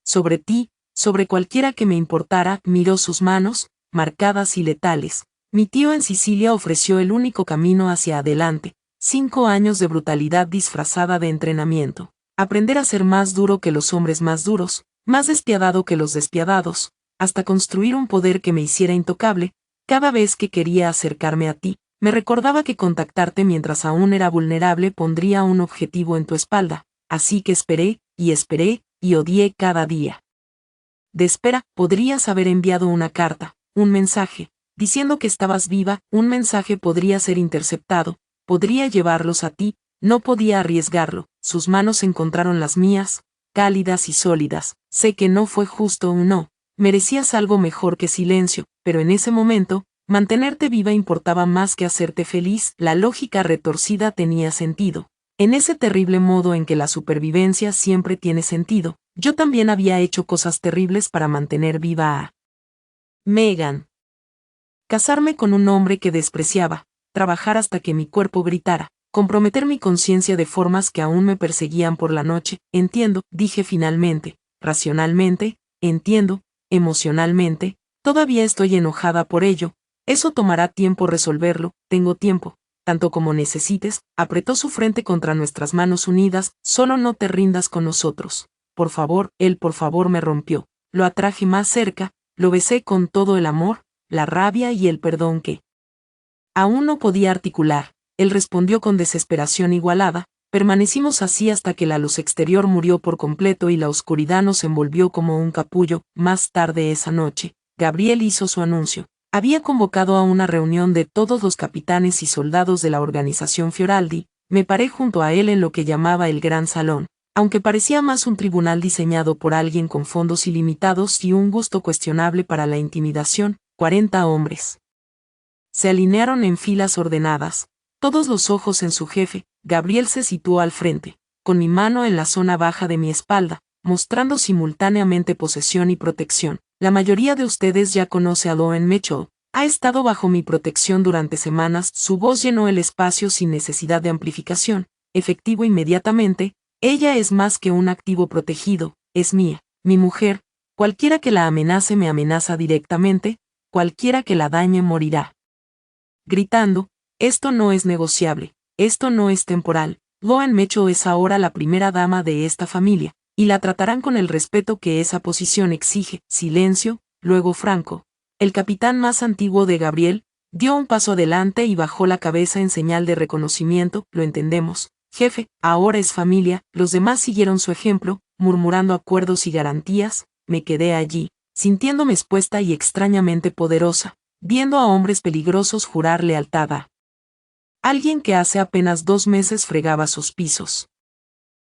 sobre ti, sobre cualquiera que me importara. Miró sus manos, marcadas y letales. Mi tío en Sicilia ofreció el único camino hacia adelante. 5 años de brutalidad disfrazada de entrenamiento. Aprender a ser más duro que los hombres más duros, más despiadado que los despiadados, hasta construir un poder que me hiciera intocable. Cada vez que quería acercarme a ti, me recordaba que contactarte mientras aún era vulnerable pondría un objetivo en tu espalda. Así que esperé, y odié cada día de espera. Podrías haber enviado una carta, un mensaje, diciendo que estabas viva. Un mensaje podría ser interceptado, podría llevarlos a ti. No podía arriesgarlo. Sus manos encontraron las mías, cálidas y sólidas. Sé que no fue justo un no. Merecías algo mejor que silencio, pero en ese momento, mantenerte viva importaba más que hacerte feliz. La lógica retorcida tenía sentido. En ese terrible modo en que la supervivencia siempre tiene sentido, yo también había hecho cosas terribles para mantener viva a Megan. Casarme con un hombre que despreciaba, trabajar hasta que mi cuerpo gritara, comprometer mi conciencia de formas que aún me perseguían por la noche. Entiendo, dije finalmente, racionalmente, entiendo, emocionalmente, todavía estoy enojada por ello, eso tomará tiempo resolverlo, tengo tiempo, tanto como necesites, apretó su frente contra nuestras manos unidas, solo no te rindas con nosotros. Por favor, él por favor me rompió, lo atraje más cerca, lo besé con todo el amor, la rabia y el perdón que aún no podía articular. Él respondió con desesperación igualada, permanecimos así hasta que la luz exterior murió por completo y la oscuridad nos envolvió como un capullo. Más tarde esa noche, Gabriel hizo su anuncio. Había convocado a una reunión de todos los capitanes y soldados de la organización Fioraldi. Me paré junto a él en lo que llamaba el gran salón, aunque parecía más un tribunal diseñado por alguien con fondos ilimitados y un gusto cuestionable para la intimidación. 40 hombres se alinearon en filas ordenadas, todos los ojos en su jefe. Gabriel se situó al frente, con mi mano en la zona baja de mi espalda, mostrando simultáneamente posesión y protección. La mayoría de ustedes ya conoce a Loen Mitchell, ha estado bajo mi protección durante semanas. Su voz llenó el espacio sin necesidad de amplificación, efectivo inmediatamente. Ella es más que un activo protegido, es mía, mi mujer. Cualquiera que la amenace me amenaza directamente, cualquiera que la dañe morirá. Gritando, esto no es negociable, esto no es temporal. Loen Mitchell es ahora la primera dama de esta familia, y la tratarán con el respeto que esa posición exige. Silencio, luego Franco, el capitán más antiguo de Gabriel, dio un paso adelante y bajó la cabeza en señal de reconocimiento. Lo entendemos, jefe, ahora es familia. Los demás siguieron su ejemplo, murmurando acuerdos y garantías. Me quedé allí, sintiéndome expuesta y extrañamente poderosa, viendo a hombres peligrosos jurar lealtad a alguien que hace apenas 2 meses fregaba sus pisos.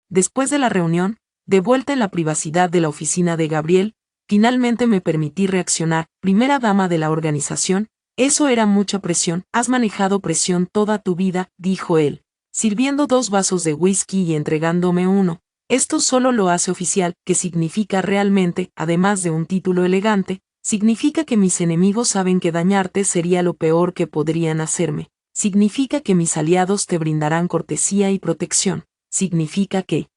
Después de la reunión, de vuelta en la privacidad de la oficina de Gabriel, finalmente me permití reaccionar. Primera dama de la organización, eso era mucha presión. Has manejado presión toda tu vida, dijo él, sirviendo 2 vasos de whisky y entregándome uno. Esto solo lo hace oficial. ¿Qué significa realmente? Además de un título elegante, significa que mis enemigos saben que dañarte sería lo peor que podrían hacerme. Significa que mis aliados te brindarán cortesía y protección. Significa que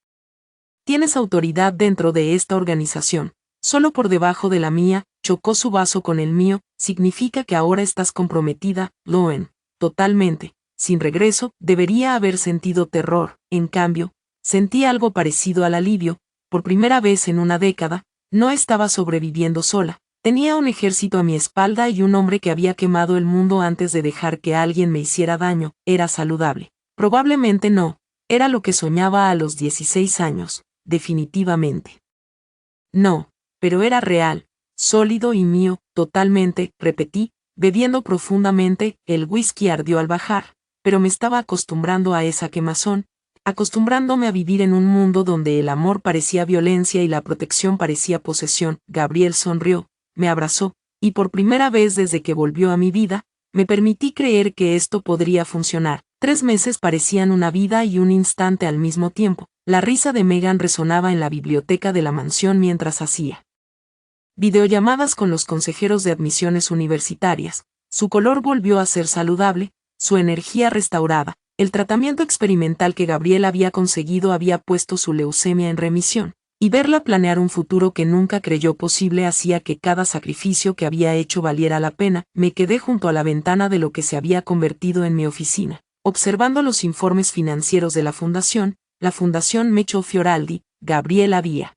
tienes autoridad dentro de esta organización, solo por debajo de la mía. Chocó su vaso con el mío. Significa que ahora estás comprometida, Loen, totalmente, sin regreso. Debería haber sentido terror, en cambio, sentí algo parecido al alivio. Por primera vez en una década, no estaba sobreviviendo sola. Tenía un ejército a mi espalda y un hombre que había quemado el mundo antes de dejar que alguien me hiciera daño. Era saludable. Probablemente no. Era lo que soñaba a los 16 años, definitivamente. No, pero era real, sólido y mío, totalmente, repetí, bebiendo profundamente. El whisky ardió al bajar, pero me estaba acostumbrando a esa quemazón, acostumbrándome a vivir en un mundo donde el amor parecía violencia y la protección parecía posesión. Gabriel sonrió, me abrazó, y por primera vez desde que volvió a mi vida, me permití creer que esto podría funcionar. 3 meses parecían una vida y un instante al mismo tiempo. La risa de Megan resonaba en la biblioteca de la mansión mientras hacía videollamadas con los consejeros de admisiones universitarias. Su color volvió a ser saludable, su energía restaurada. El tratamiento experimental que Gabriel había conseguido había puesto su leucemia en remisión, y verla planear un futuro que nunca creyó posible hacía que cada sacrificio que había hecho valiera la pena. Me quedé junto a la ventana de lo que se había convertido en mi oficina, observando los informes financieros de la Fundación Mitchell Fioraldi. Gabriel había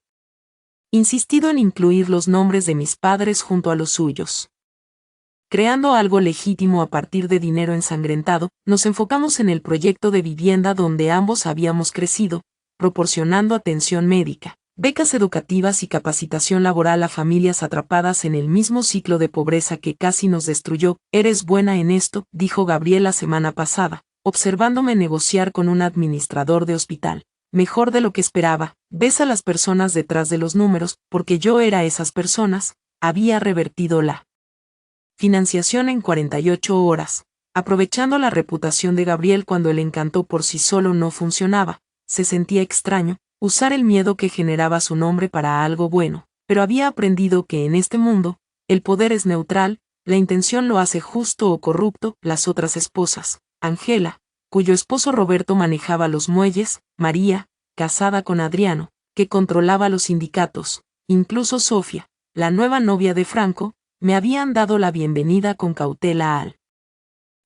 insistido en incluir los nombres de mis padres junto a los suyos. Creando algo legítimo a partir de dinero ensangrentado, nos enfocamos en el proyecto de vivienda donde ambos habíamos crecido, proporcionando atención médica, becas educativas y capacitación laboral a familias atrapadas en el mismo ciclo de pobreza que casi nos destruyó. Eres buena en esto, dijo Gabriel la semana pasada, observándome negociar con un administrador de hospital. Mejor de lo que esperaba. Ves a las personas detrás de los números, porque yo era esas personas. Había revertido la financiación en 48 horas, aprovechando la reputación de Gabriel cuando el encanto por sí solo no funcionaba. Se sentía extraño usar el miedo que generaba su nombre para algo bueno, pero había aprendido que en este mundo, el poder es neutral, la intención lo hace justo o corrupto. Las otras esposas, Angela, cuyo esposo Roberto manejaba los muelles, María, casada con Adriano, que controlaba los sindicatos, incluso Sofía, la nueva novia de Franco, me habían dado la bienvenida con cautela al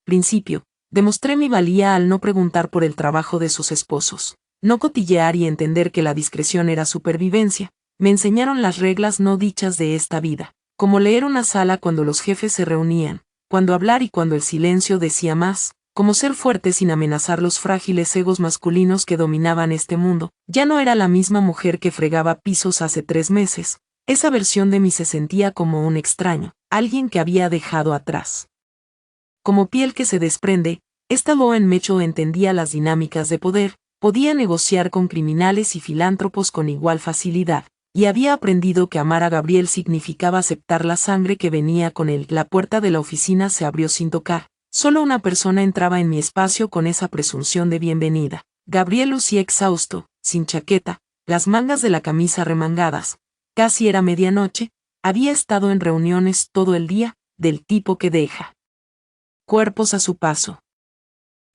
principio. Demostré mi valía al no preguntar por el trabajo de sus esposos, no cotillear y entender que la discreción era supervivencia. Me enseñaron las reglas no dichas de esta vida, como leer una sala cuando los jefes se reunían, cuando hablar y cuando el silencio decía más, como ser fuerte sin amenazar los frágiles egos masculinos que dominaban este mundo. Ya no era la misma mujer que fregaba pisos hace 3 meses. Esa versión de mí se sentía como un extraño, alguien que había dejado atrás. Como piel que se desprende, esta Loen Mecho entendía las dinámicas de poder, podía negociar con criminales y filántropos con igual facilidad, y había aprendido que amar a Gabriel significaba aceptar la sangre que venía con él. La puerta de la oficina se abrió sin tocar. Solo una persona entraba en mi espacio con esa presunción de bienvenida. Gabriel lucía exhausto, sin chaqueta, las mangas de la camisa remangadas. Casi era medianoche, había estado en reuniones todo el día, del tipo que deja cuerpos a su paso.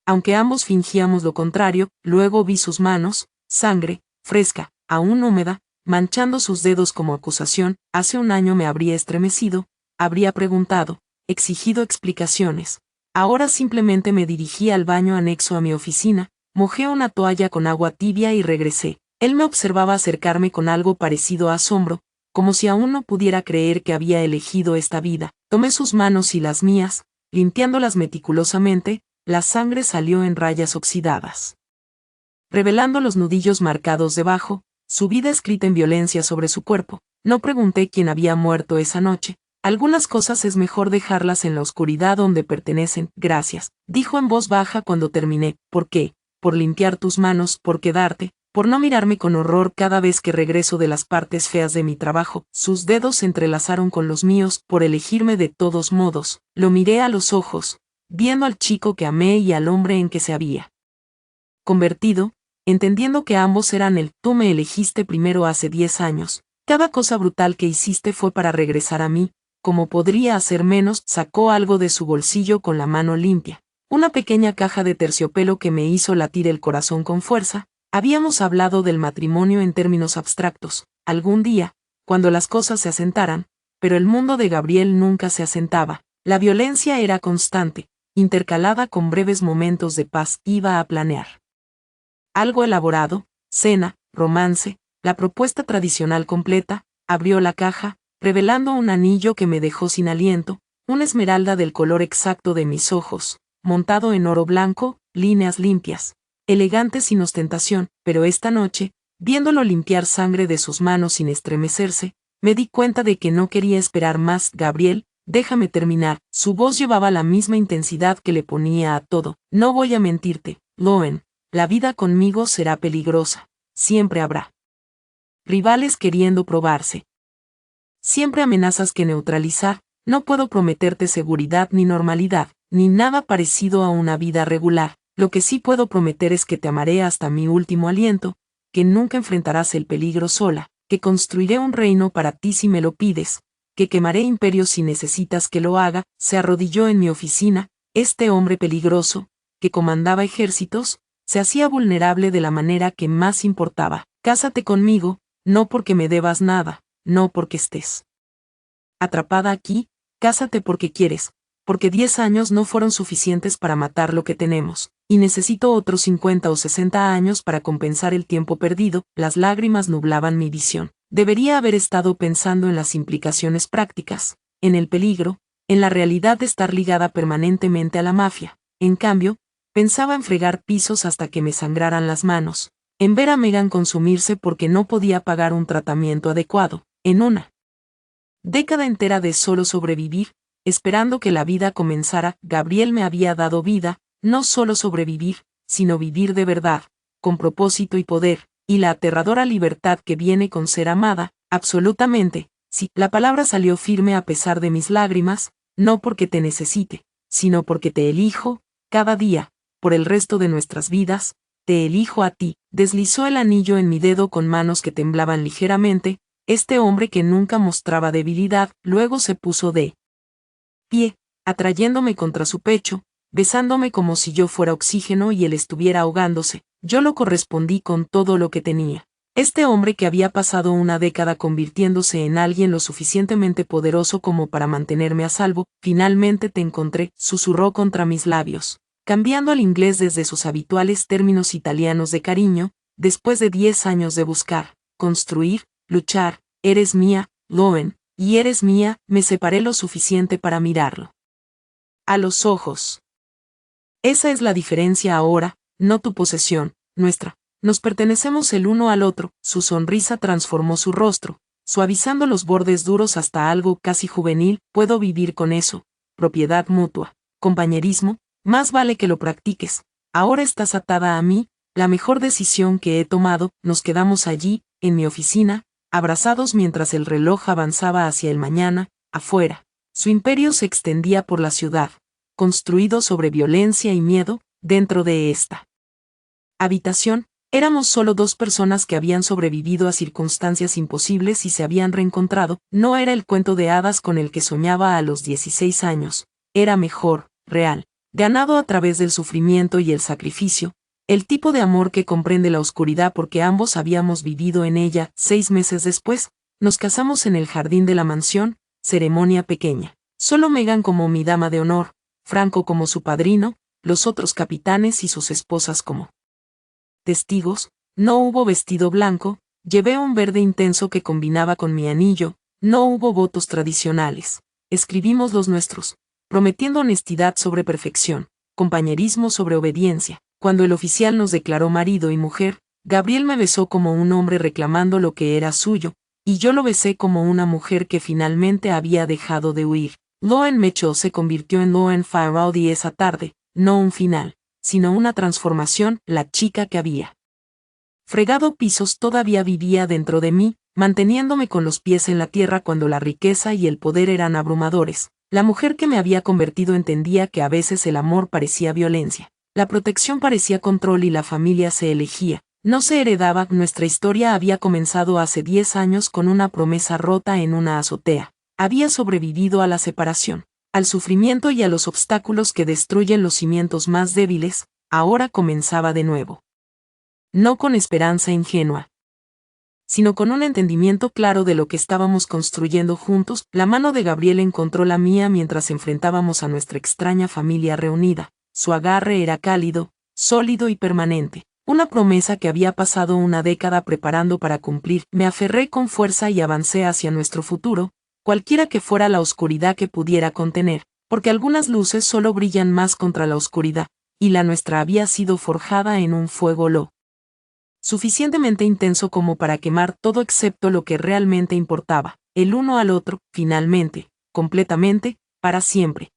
Aunque ambos fingíamos lo contrario, luego vi sus manos, sangre, fresca, aún húmeda, manchando sus dedos como acusación. Hace un año me habría estremecido, habría preguntado, exigido explicaciones. Ahora simplemente me dirigí al baño anexo a mi oficina, mojé una toalla con agua tibia y regresé. Él me observaba acercarme con algo parecido a asombro, como si aún no pudiera creer que había elegido esta vida. Tomé sus manos y las mías, limpiándolas meticulosamente. La sangre salió en rayas oxidadas, revelando los nudillos marcados debajo, su vida escrita en violencia sobre su cuerpo. No pregunté quién había muerto esa noche. Algunas cosas es mejor dejarlas en la oscuridad donde pertenecen. Gracias, dijo en voz baja cuando terminé. ¿Por qué? Por limpiar tus manos, por quedarte, por no mirarme con horror cada vez que regreso de las partes feas de mi trabajo. Sus dedos se entrelazaron con los míos, por elegirme de todos modos. Lo miré a los ojos, viendo al chico que amé y al hombre en que se había convertido, entendiendo que ambos eran el tú me elegiste primero hace 10 años. Cada cosa brutal que hiciste fue para regresar a mí. Como podría hacer menos, sacó algo de su bolsillo con la mano limpia. Una pequeña caja de terciopelo que me hizo latir el corazón con fuerza. Habíamos hablado del matrimonio en términos abstractos, algún día, cuando las cosas se asentaran, pero el mundo de Gabriel nunca se asentaba. La violencia era constante, intercalada con breves momentos de paz. Iba a planear algo elaborado, cena, romance, la propuesta tradicional completa. Abrió la caja, revelando un anillo que me dejó sin aliento, una esmeralda del color exacto de mis ojos, montado en oro blanco, líneas limpias, elegante sin ostentación. Pero esta noche, viéndolo limpiar sangre de sus manos sin estremecerse, me di cuenta de que no quería esperar más. Gabriel, déjame terminar. Su voz llevaba la misma intensidad que le ponía a todo. No voy a mentirte, Loen, la vida conmigo será peligrosa. Siempre habrá rivales queriendo probarse. Siempre amenazas que neutralizar. No puedo prometerte seguridad ni normalidad, ni nada parecido a una vida regular. Lo que sí puedo prometer es que te amaré hasta mi último aliento, que nunca enfrentarás el peligro sola, que construiré un reino para ti si me lo pides, que quemaré imperios si necesitas que lo haga. Se arrodilló en mi oficina. Este hombre peligroso, que comandaba ejércitos, se hacía vulnerable de la manera que más importaba. Cásate conmigo, no porque me debas nada, no porque estés atrapada aquí. Cásate porque quieres, porque 10 años no fueron suficientes para matar lo que tenemos, y necesito otros 50 o 60 años para compensar el tiempo perdido. Las lágrimas nublaban mi visión. Debería haber estado pensando en las implicaciones prácticas, en el peligro, en la realidad de estar ligada permanentemente a la mafia. En cambio, pensaba en fregar pisos hasta que me sangraran las manos, en ver a Megan consumirse porque no podía pagar un tratamiento adecuado, en una década entera de solo sobrevivir, esperando que la vida comenzara. Gabriel me había dado vida, no solo sobrevivir, sino vivir de verdad, con propósito y poder, y la aterradora libertad que viene con ser amada. Absolutamente, sí. La palabra salió firme a pesar de mis lágrimas, no porque te necesite, sino porque te elijo, cada día, por el resto de nuestras vidas, te elijo a ti. Deslizó el anillo en mi dedo con manos que temblaban ligeramente. Este hombre que nunca mostraba debilidad, luego se puso de pie, atrayéndome contra su pecho, besándome como si yo fuera oxígeno y él estuviera ahogándose. Yo lo correspondí con todo lo que tenía. Este hombre que había pasado una década convirtiéndose en alguien lo suficientemente poderoso como para mantenerme a salvo, finalmente te encontré, susurró contra mis labios, cambiando al inglés desde sus habituales términos italianos de cariño, después de 10 años de buscar, construir, luchar, eres mía, Loen, y eres mía, me separé lo suficiente para mirarlo a los ojos. Esa es la diferencia ahora, no tu posesión, nuestra. Nos pertenecemos el uno al otro. Su sonrisa transformó su rostro, suavizando los bordes duros hasta algo casi juvenil. Puedo vivir con eso. Propiedad mutua, compañerismo, más vale que lo practiques. Ahora estás atada a mí, la mejor decisión que he tomado. Nos quedamos allí, en mi oficina, abrazados mientras el reloj avanzaba hacia el mañana. Afuera, su imperio se extendía por la ciudad, construido sobre violencia y miedo. Dentro de esta habitación, éramos solo 2 personas que habían sobrevivido a circunstancias imposibles y se habían reencontrado. No era el cuento de hadas con el que soñaba a los 16 años, era mejor, real, ganado a través del sufrimiento y el sacrificio, el tipo de amor que comprende la oscuridad porque ambos habíamos vivido en ella. 6 meses después, nos casamos en el jardín de la mansión, ceremonia pequeña. Solo Megan como mi dama de honor, Franco como su padrino, los otros capitanes y sus esposas como testigos. No hubo vestido blanco, llevé un verde intenso que combinaba con mi anillo, no hubo votos tradicionales. Escribimos los nuestros, prometiendo honestidad sobre perfección, compañerismo sobre obediencia. Cuando el oficial nos declaró marido y mujer, Gabriel me besó como un hombre reclamando lo que era suyo, y yo lo besé como una mujer que finalmente había dejado de huir. Loen Mecho se convirtió en Loen Faraudi esa tarde, no un final, sino una transformación. La chica que había fregado pisos todavía vivía dentro de mí, manteniéndome con los pies en la tierra cuando la riqueza y el poder eran abrumadores. La mujer que me había convertido entendía que a veces el amor parecía violencia, la protección parecía control y la familia se elegía, no se heredaba. Nuestra historia había comenzado hace 10 años con una promesa rota en una azotea. Había sobrevivido a la separación, al sufrimiento y a los obstáculos que destruyen los cimientos más débiles. Ahora comenzaba de nuevo. No con esperanza ingenua, sino con un entendimiento claro de lo que estábamos construyendo juntos. La mano de Gabriel encontró la mía mientras enfrentábamos a nuestra extraña familia reunida. Su agarre era cálido, sólido y permanente, una promesa que había pasado una década preparando para cumplir. Me aferré con fuerza y avancé hacia nuestro futuro, cualquiera que fuera la oscuridad que pudiera contener, porque algunas luces solo brillan más contra la oscuridad, y la nuestra había sido forjada en un fuego lo suficientemente intenso como para quemar todo excepto lo que realmente importaba, el uno al otro, finalmente, completamente, para siempre.